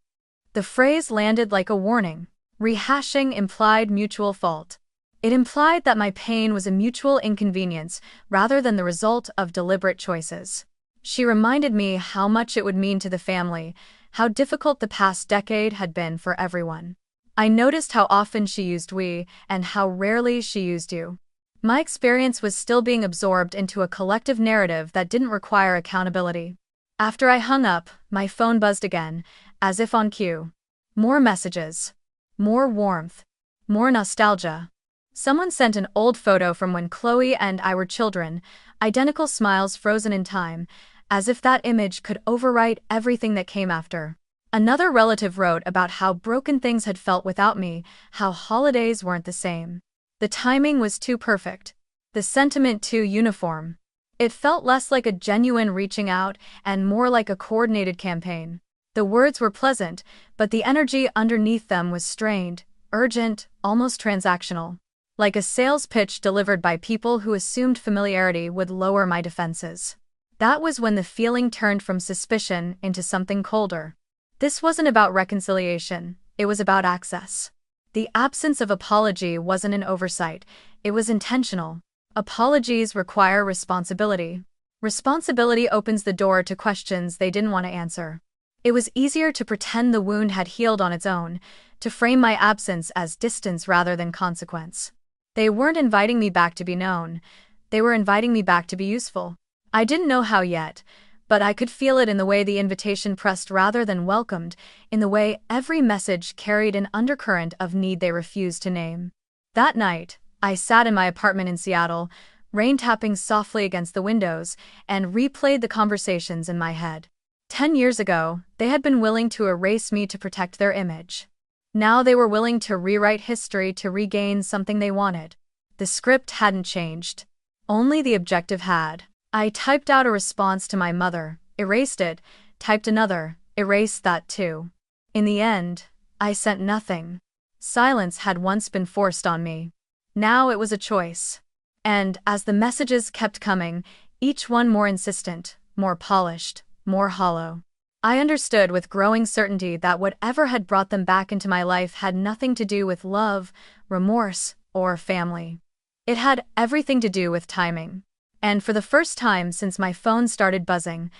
The phrase landed like a warning. Rehashing implied mutual fault. It implied that my pain was a mutual inconvenience rather than the result of deliberate choices. She reminded me how much it would mean to the family, how difficult the past decade had been for everyone. I noticed how often she used we, and how rarely she used you. My experience was still being absorbed into a collective narrative that didn't require accountability. After I hung up, my phone buzzed again, as if on cue. More messages. More warmth. More nostalgia. Someone sent an old photo from when Chloe and I were children, identical smiles frozen in time, as if that image could overwrite everything that came after. Another relative wrote about how broken things had felt without me, how holidays weren't the same. The timing was too perfect. The sentiment too uniform. It felt less like a genuine reaching out and more like a coordinated campaign. The words were pleasant, but the energy underneath them was strained, urgent, almost transactional. Like a sales pitch delivered by people who assumed familiarity would lower my defenses. That was when the feeling turned from suspicion into something colder. This wasn't about reconciliation, it was about access. The absence of apology wasn't an oversight, it was intentional. Apologies require responsibility. Responsibility opens the door to questions they didn't want to answer. It was easier to pretend the wound had healed on its own, to frame my absence as distance rather than consequence. They weren't inviting me back to be known, they were inviting me back to be useful. I didn't know how yet, but I could feel it in the way the invitation pressed rather than welcomed, in the way every message carried an undercurrent of need they refused to name. That night, I sat in my apartment in Seattle, rain tapping softly against the windows, and replayed the conversations in my head. 10 years ago, they had been willing to erase me to protect their image. Now they were willing to rewrite history to regain something they wanted. The script hadn't changed. Only the objective had. I typed out a response to my mother, erased it, typed another, erased that too. In the end, I sent nothing. Silence had once been forced on me. Now it was a choice. And as the messages kept coming, each one more insistent, more polished, more hollow, I understood with growing certainty that whatever had brought them back into my life had nothing to do with love, remorse, or family. It had everything to do with timing. And for the first time since my phone started buzzing,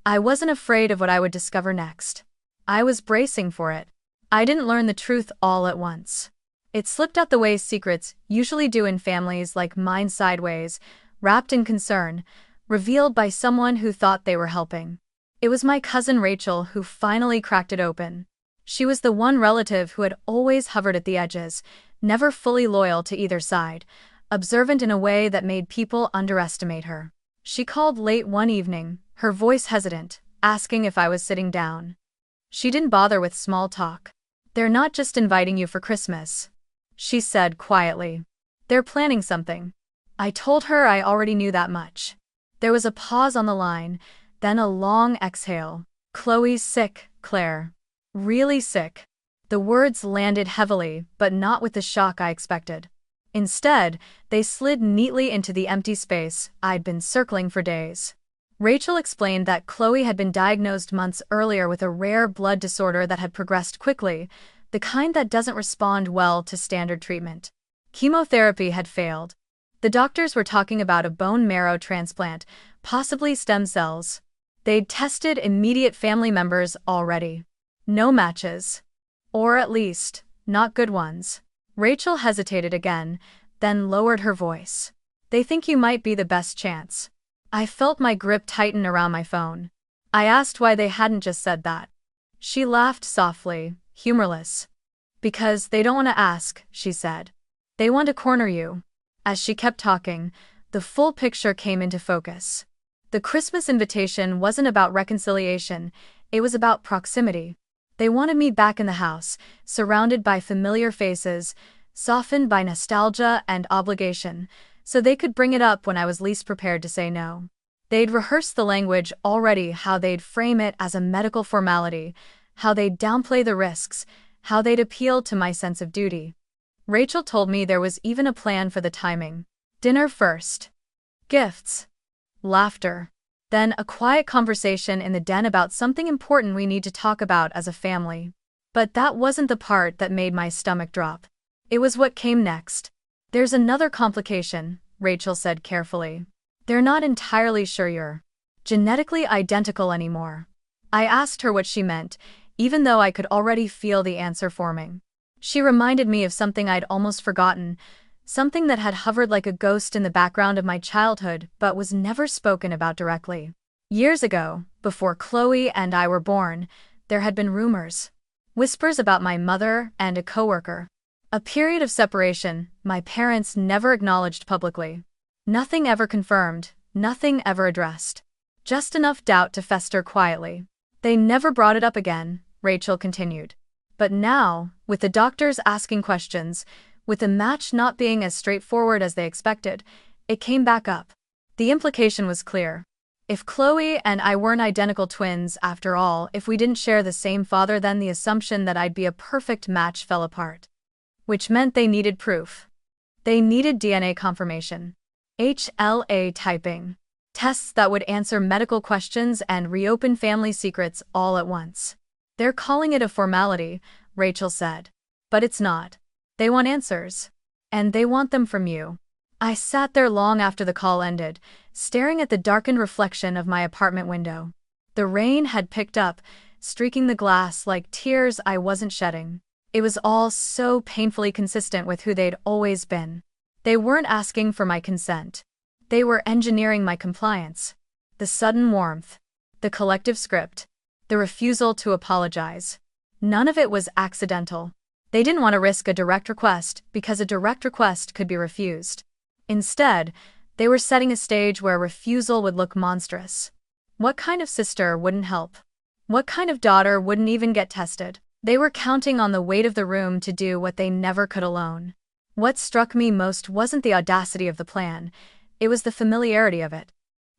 I wasn't afraid of what I would discover next. I was bracing for it. I didn't learn the truth all at once. It slipped out the way secrets usually do in families like mine, sideways, wrapped in concern, revealed by someone who thought they were helping. It was my cousin Rachel who finally cracked it open. She was the one relative who had always hovered at the edges, never fully loyal to either side, observant in a way that made people underestimate her. She called late one evening, her voice hesitant, asking if I was sitting down. She didn't bother with small talk. "They're not just inviting you for Christmas," she said quietly. "They're planning something." I told her I already knew that much. There was a pause on the line, then a long exhale. "Chloe's sick, Claire. Really sick." The words landed heavily, but not with the shock I expected. Instead, they slid neatly into the empty space I'd been circling for days. Rachel explained that Chloe had been diagnosed months earlier with a rare blood disorder that had progressed quickly, the kind that doesn't respond well to standard treatment. Chemotherapy had failed. The doctors were talking about a bone marrow transplant, possibly stem cells. They'd tested immediate family members already. No matches. Or at least, not good ones. Rachel hesitated again, then lowered her voice. "They think you might be the best chance." I felt my grip tighten around my phone. I asked why they hadn't just said that. She laughed softly, humorless. "Because they don't want to ask," she said. "They want to corner you." As she kept talking, the full picture came into focus. The Christmas invitation wasn't about reconciliation, it was about proximity. They wanted me back in the house, surrounded by familiar faces, softened by nostalgia and obligation, so they could bring it up when I was least prepared to say no. They'd rehearsed the language already, how they'd frame it as a medical formality, how they'd downplay the risks, how they'd appeal to my sense of duty. Rachel told me there was even a plan for the timing. Dinner first. Gifts. Laughter. Then a quiet conversation in the den about something important we need to talk about as a family. But that wasn't the part that made my stomach drop. It was what came next. "There's another complication," Rachel said carefully. "They're not entirely sure you're genetically identical anymore." I asked her what she meant, even though I could already feel the answer forming. She reminded me of something I'd almost forgotten, something that had hovered like a ghost in the background of my childhood but was never spoken about directly. Years ago, before Chloe and I were born, there had been rumors. Whispers about my mother and a coworker. A period of separation my parents never acknowledged publicly. Nothing ever confirmed, nothing ever addressed. Just enough doubt to fester quietly. "They never brought it up again," Rachel continued. "But now, with the doctors asking questions, with the match not being as straightforward as they expected, it came back up. The implication was clear. If Chloe and I weren't identical twins after all, if we didn't share the same father, then the assumption that I'd be a perfect match fell apart. Which meant they needed proof. They needed DNA confirmation. HLA typing. Tests that would answer medical questions and reopen family secrets all at once. They're calling it a formality, Rachel said. But it's not. They want answers. And they want them from you. I sat there long after the call ended, staring at the darkened reflection of my apartment window. The rain had picked up, streaking the glass like tears I wasn't shedding. It was all so painfully consistent with who they'd always been. They weren't asking for my consent. They were engineering my compliance. The sudden warmth. The collective script. The refusal to apologize. None of it was accidental. They didn't want to risk a direct request because a direct request could be refused. Instead, they were setting a stage where refusal would look monstrous. What kind of sister wouldn't help? What kind of daughter wouldn't even get tested? They were counting on the weight of the room to do what they never could alone. What struck me most wasn't the audacity of the plan, it was the familiarity of it.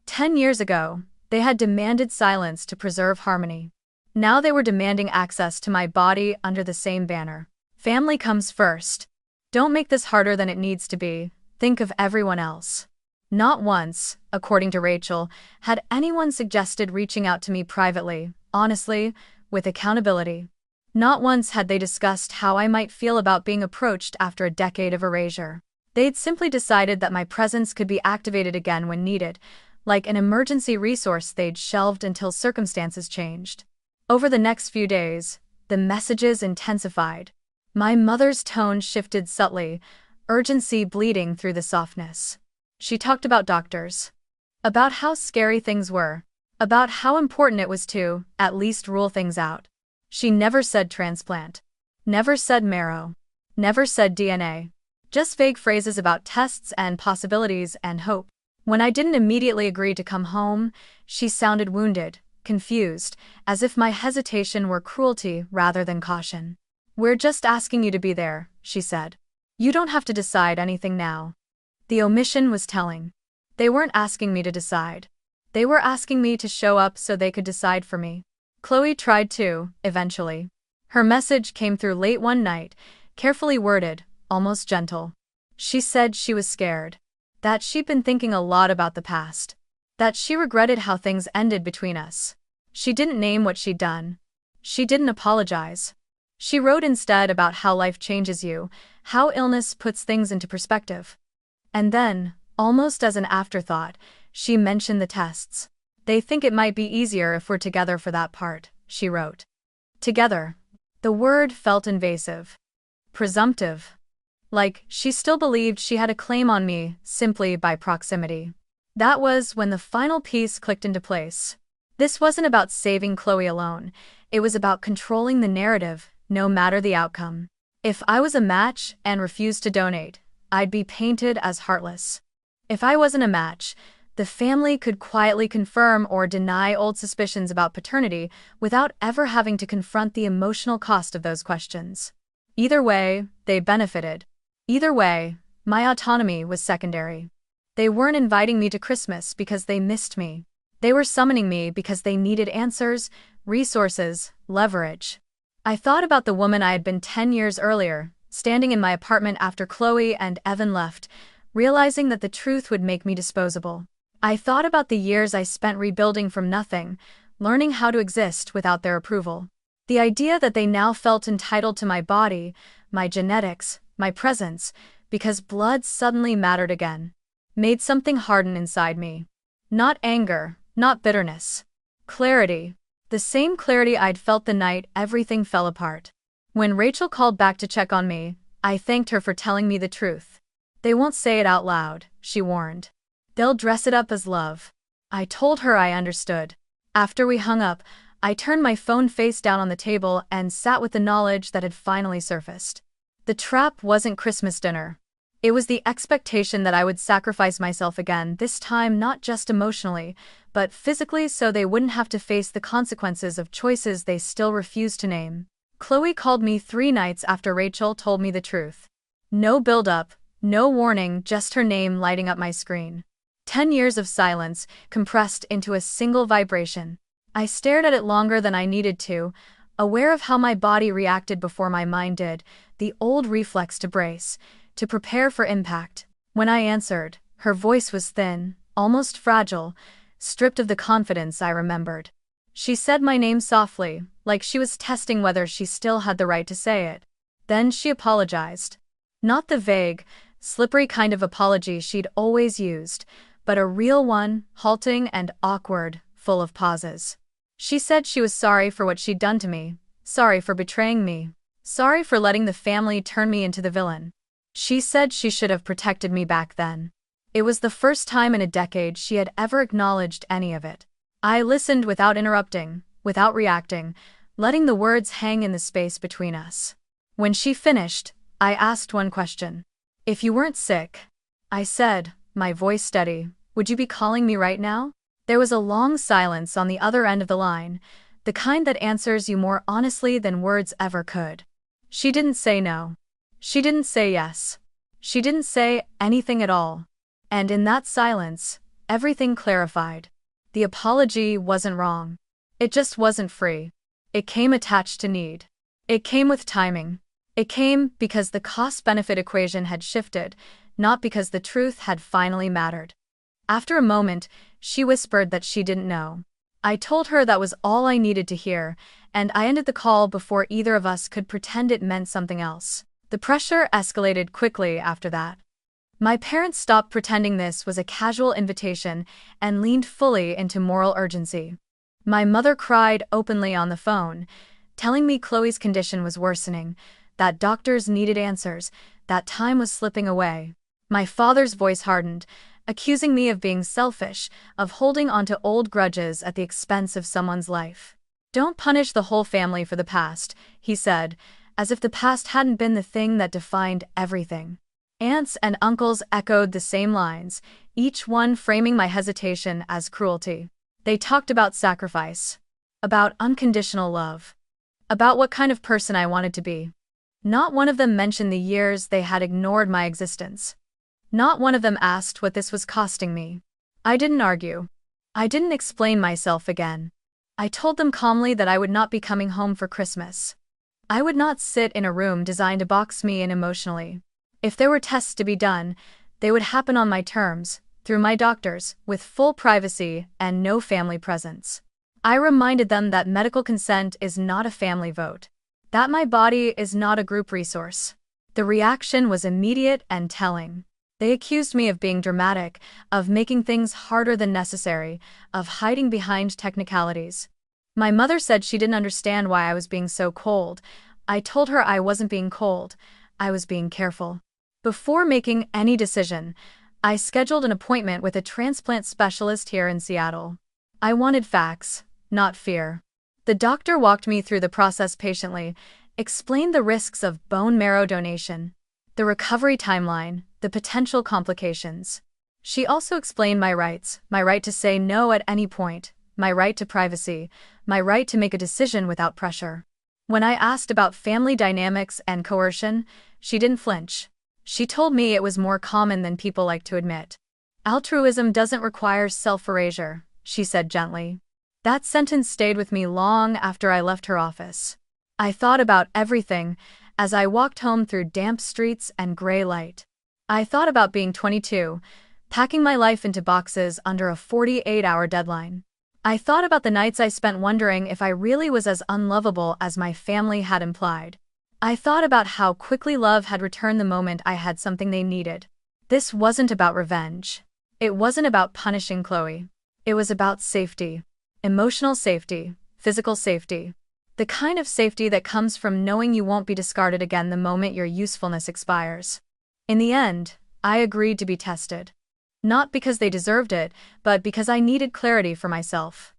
10 years ago, they had demanded silence to preserve harmony. Now they were demanding access to my body under the same banner. Family comes first. Don't make this harder than it needs to be. Think of everyone else. Not once, according to Rachel, had anyone suggested reaching out to me privately, honestly, with accountability. Not once had they discussed how I might feel about being approached after a decade of erasure. They'd simply decided that my presence could be activated again when needed, like an emergency resource they'd shelved until circumstances changed. Over the next few days, the messages intensified. My mother's tone shifted subtly, urgency bleeding through the softness. She talked about doctors. About how scary things were. About how important it was to, at least, rule things out. She never said transplant. Never said marrow. Never said DNA. Just vague phrases about tests and possibilities and hope. When I didn't immediately agree to come home, she sounded wounded, confused, as if my hesitation were cruelty rather than caution. "We're just asking you to be there," she said. "You don't have to decide anything now." The omission was telling. They weren't asking me to decide. They were asking me to show up so they could decide for me. Chloe tried to, eventually. Her message came through late one night, carefully worded, almost gentle. She said she was scared. That she'd been thinking a lot about the past. That she regretted how things ended between us. She didn't name what she'd done. She didn't apologize. She wrote instead about how life changes you, how illness puts things into perspective. And then, almost as an afterthought, she mentioned the tests. "They think it might be easier if we're together for that part," she wrote. Together. The word felt invasive. Presumptive. Like she still believed she had a claim on me simply by proximity. That was when the final piece clicked into place. This wasn't about saving Chloe alone. It was about controlling the narrative, no matter the outcome. If I was a match and refused to donate, I'd be painted as heartless. If I wasn't a match, the family could quietly confirm or deny old suspicions about paternity without ever having to confront the emotional cost of those questions. Either way, they benefited. Either way, my autonomy was secondary. They weren't inviting me to Christmas because they missed me. They were summoning me because they needed answers, resources, leverage. I thought about the woman I had been 10 years earlier, standing in my apartment after Chloe and Evan left, realizing that the truth would make me disposable. I thought about the years I spent rebuilding from nothing, learning how to exist without their approval. The idea that they now felt entitled to my body, my genetics, my presence, because blood suddenly mattered again, made something harden inside me. Not anger, not bitterness. Clarity. The same clarity I'd felt the night everything fell apart. When Rachel called back to check on me, I thanked her for telling me the truth. "They won't say it out loud," she warned. "They'll dress it up as love." I told her I understood. After we hung up, I turned my phone face down on the table and sat with the knowledge that had finally surfaced. The trap wasn't Christmas dinner. It was the expectation that I would sacrifice myself again, this time not just emotionally, but physically, so they wouldn't have to face the consequences of choices they still refused to name. Chloe called me 3 nights after Rachel told me the truth. No build-up, no warning, just her name lighting up my screen. 10 years of silence compressed into a single vibration. I stared at it longer than I needed to, aware of how my body reacted before my mind did, the old reflex to brace, to prepare for impact. When I answered, her voice was thin, almost fragile, stripped of the confidence I remembered. She said my name softly, like she was testing whether she still had the right to say it. Then she apologized. Not the vague, slippery kind of apology she'd always used, but a real one, halting and awkward, full of pauses. She said she was sorry for what she'd done to me, sorry for betraying me, sorry for letting the family turn me into the villain. She said she should have protected me back then. It was the first time in a decade she had ever acknowledged any of it. I listened without interrupting, without reacting, letting the words hang in the space between us. When she finished, I asked one question. If you weren't sick, I said, my voice steady, would you be calling me right now? There was a long silence on the other end of the line, the kind that answers you more honestly than words ever could. She didn't say no. She didn't say yes. She didn't say anything at all. And in that silence, everything clarified. The apology wasn't wrong. It just wasn't free. It came attached to need. It came with timing. It came because the cost-benefit equation had shifted, not because the truth had finally mattered. After a moment, she whispered that she didn't know. I told her that was all I needed to hear, and I ended the call before either of us could pretend it meant something else. The pressure escalated quickly after that. My parents stopped pretending this was a casual invitation and leaned fully into moral urgency. My mother cried openly on the phone, telling me Chloe's condition was worsening, that doctors needed answers, that time was slipping away. My father's voice hardened, accusing me of being selfish, of holding onto old grudges at the expense of someone's life. Don't punish the whole family for the past, he said, as if the past hadn't been the thing that defined everything. Aunts and uncles echoed the same lines, each one framing my hesitation as cruelty. They talked about sacrifice, about unconditional love, about what kind of person I wanted to be. Not one of them mentioned the years they had ignored my existence. Not one of them asked what this was costing me. I didn't argue. I didn't explain myself again. I told them calmly that I would not be coming home for Christmas. I would not sit in a room designed to box me in emotionally. If there were tests to be done, they would happen on my terms, through my doctors, with full privacy and no family presence. I reminded them that medical consent is not a family vote, that my body is not a group resource. The reaction was immediate and telling. They accused me of being dramatic, of making things harder than necessary, of hiding behind technicalities. My mother said she didn't understand why I was being so cold. I told her I wasn't being cold, I was being careful. Before making any decision, I scheduled an appointment with a transplant specialist here in Seattle. I wanted facts, not fear. The doctor walked me through the process patiently, explained the risks of bone marrow donation, the recovery timeline, the potential complications. She also explained my rights, my right to say no at any point, my right to privacy, my right to make a decision without pressure. When I asked about family dynamics and coercion, she didn't flinch. She told me it was more common than people like to admit. Altruism doesn't require self-erasure, she said gently. That sentence stayed with me long after I left her office. I thought about everything as I walked home through damp streets and gray light. I thought about being 22, packing my life into boxes under a 48-hour deadline. I thought about the nights I spent wondering if I really was as unlovable as my family had implied. I thought about how quickly love had returned the moment I had something they needed. This wasn't about revenge. It wasn't about punishing Chloe. It was about safety. Emotional safety, physical safety. The kind of safety that comes from knowing you won't be discarded again the moment your usefulness expires. In the end, I agreed to be tested. Not because they deserved it, but because I needed clarity for myself.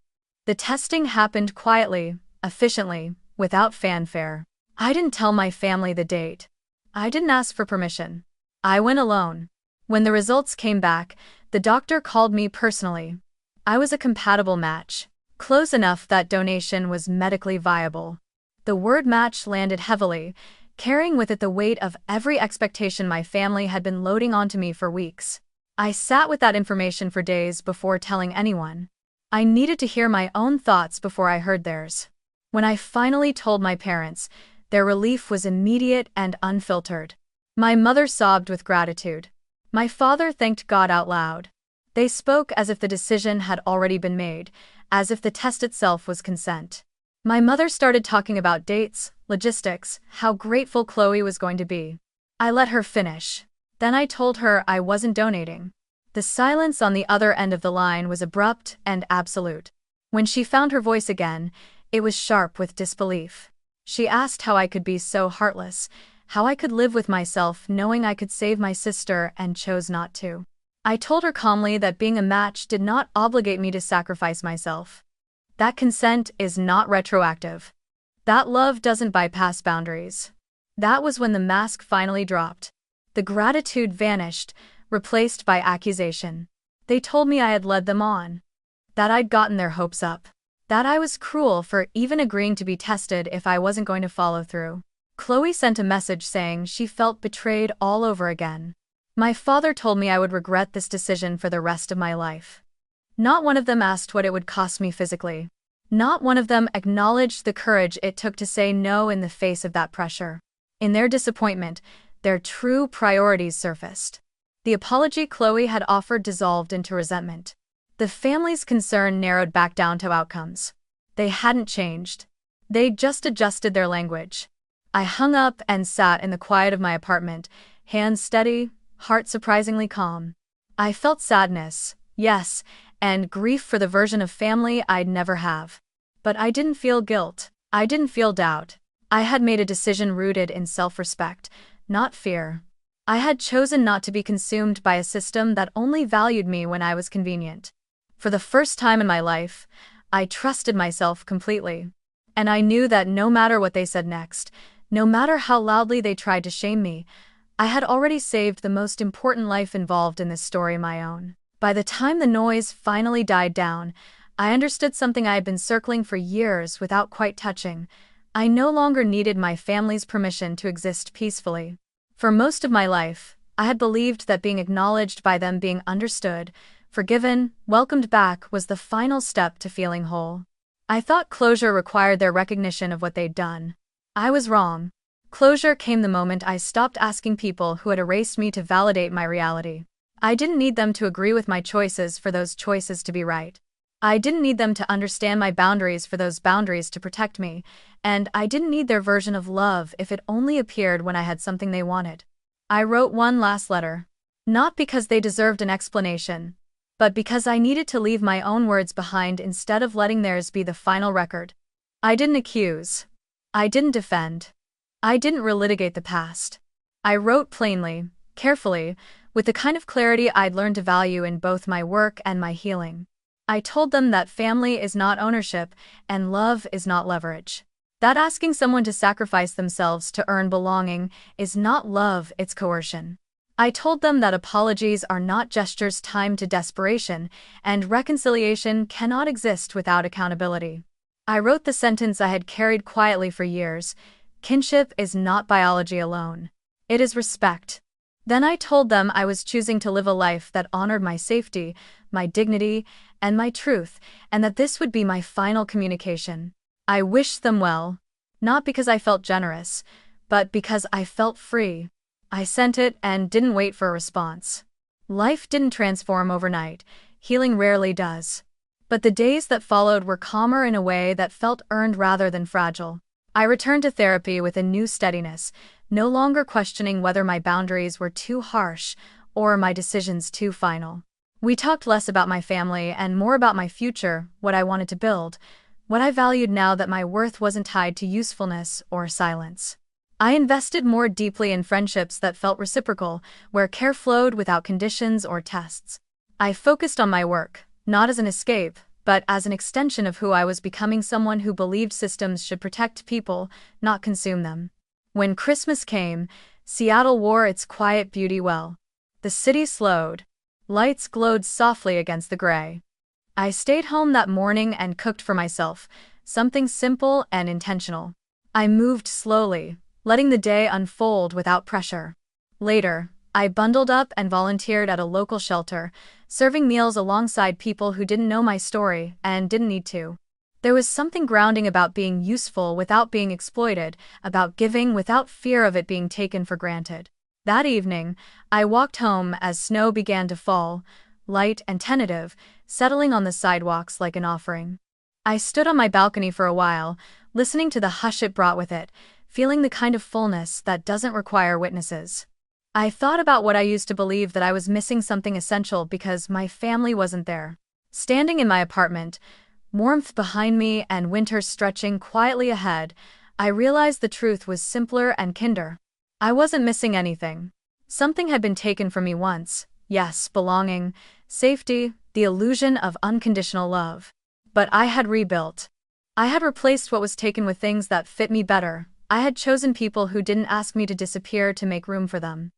The testing happened quietly, efficiently, without fanfare. I didn't tell my family the date. I didn't ask for permission. I went alone. When the results came back, the doctor called me personally. I was a compatible match, close enough that donation was medically viable. The word match landed heavily, carrying with it the weight of every expectation my family had been loading onto me for weeks. I sat with that information for days before telling anyone. I needed to hear my own thoughts before I heard theirs. When I finally told my parents, their relief was immediate and unfiltered. My mother sobbed with gratitude. My father thanked God out loud. They spoke as if the decision had already been made, as if the test itself was consent. My mother started talking about dates, logistics, how grateful Chloe was going to be. I let her finish. Then I told her I wasn't donating. The silence on the other end of the line was abrupt and absolute. When she found her voice again, it was sharp with disbelief. She asked how I could be so heartless, how I could live with myself knowing I could save my sister and chose not to. I told her calmly that being a match did not obligate me to sacrifice myself. That consent is not retroactive. That love doesn't bypass boundaries. That was when the mask finally dropped. The gratitude vanished, replaced by accusation. They told me I had led them on. That I'd gotten their hopes up. That I was cruel for even agreeing to be tested if I wasn't going to follow through. Chloe sent a message saying she felt betrayed all over again. My father told me I would regret this decision for the rest of my life. Not one of them asked what it would cost me physically. Not one of them acknowledged the courage it took to say no in the face of that pressure. In their disappointment, their true priorities surfaced. The apology Chloe had offered dissolved into resentment. The family's concern narrowed back down to outcomes. They hadn't changed. They just adjusted their language. I hung up and sat in the quiet of my apartment, hands steady, heart surprisingly calm. I felt sadness, yes, and grief for the version of family I'd never have. But I didn't feel guilt. I didn't feel doubt. I had made a decision rooted in self-respect, not fear. I had chosen not to be consumed by a system that only valued me when I was convenient. For the first time in my life, I trusted myself completely. And I knew that no matter what they said next, no matter how loudly they tried to shame me, I had already saved the most important life involved in this story my own. By the time the noise finally died down, I understood something I had been circling for years without quite touching. I no longer needed my family's permission to exist peacefully. For most of my life, I had believed that being acknowledged by them, being understood, forgiven, welcomed back was the final step to feeling whole. I thought closure required their recognition of what they'd done. I was wrong. Closure came the moment I stopped asking people who had erased me to validate my reality. I didn't need them to agree with my choices for those choices to be right. I didn't need them to understand my boundaries for those boundaries to protect me, and I didn't need their version of love if it only appeared when I had something they wanted. I wrote one last letter. Not because they deserved an explanation, but because I needed to leave my own words behind instead of letting theirs be the final record. I didn't accuse. I didn't defend. I didn't relitigate the past. I wrote plainly, carefully, with the kind of clarity I'd learned to value in both my work and my healing. I told them that family is not ownership and love is not leverage. That asking someone to sacrifice themselves to earn belonging is not love, it's coercion. I told them that apologies are not gestures timed to desperation, and reconciliation cannot exist without accountability. I wrote the sentence I had carried quietly for years: kinship is not biology alone. It is respect. Then I told them I was choosing to live a life that honored my safety, my dignity, and my truth, and that this would be my final communication. I wished them well, not because I felt generous, but because I felt free. I sent it and didn't wait for a response. Life didn't transform overnight, healing rarely does. But the days that followed were calmer in a way that felt earned rather than fragile. I returned to therapy with a new steadiness, no longer questioning whether my boundaries were too harsh or my decisions too final. We talked less about my family and more about my future, what I wanted to build, what I valued now that my worth wasn't tied to usefulness or silence. I invested more deeply in friendships that felt reciprocal, where care flowed without conditions or tests. I focused on my work, not as an escape, but as an extension of who I was becoming, someone who believed systems should protect people, not consume them. When Christmas came, Seattle wore its quiet beauty well. The city slowed. Lights glowed softly against the gray. I stayed home that morning and cooked for myself, something simple and intentional. I moved slowly, letting the day unfold without pressure. Later, I bundled up and volunteered at a local shelter, serving meals alongside people who didn't know my story and didn't need to. There was something grounding about being useful without being exploited, about giving without fear of it being taken for granted. That evening, I walked home as snow began to fall, light and tentative, settling on the sidewalks like an offering. I stood on my balcony for a while, listening to the hush it brought with it, feeling the kind of fullness that doesn't require witnesses. I thought about what I used to believe that I was missing something essential because my family wasn't there. Standing in my apartment, warmth behind me and winter stretching quietly ahead, I realized the truth was simpler and kinder. I wasn't missing anything. Something had been taken from me once, yes, belonging, safety, the illusion of unconditional love. But I had rebuilt. I had replaced what was taken with things that fit me better. I had chosen people who didn't ask me to disappear to make room for them.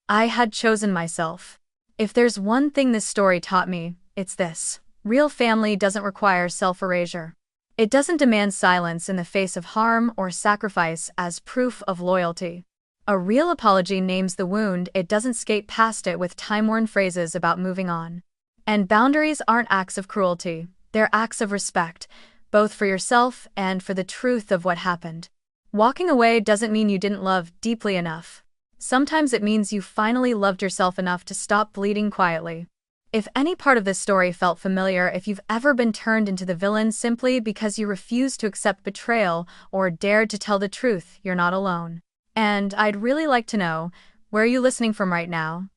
I had chosen myself. If there's one thing this story taught me, it's this. Real family doesn't require self-erasure. It doesn't demand silence in the face of harm or sacrifice as proof of loyalty. A real apology names the wound, it doesn't skate past it with time-worn phrases about moving on. And boundaries aren't acts of cruelty, they're acts of respect, both for yourself and for the truth of what happened. Walking away doesn't mean you didn't love deeply enough. Sometimes it means you finally loved yourself enough to stop bleeding quietly. If any part of this story felt familiar, if you've ever been turned into the villain simply because you refused to accept betrayal or dared to tell the truth, you're not alone. And I'd really like to know, where are you listening from right now?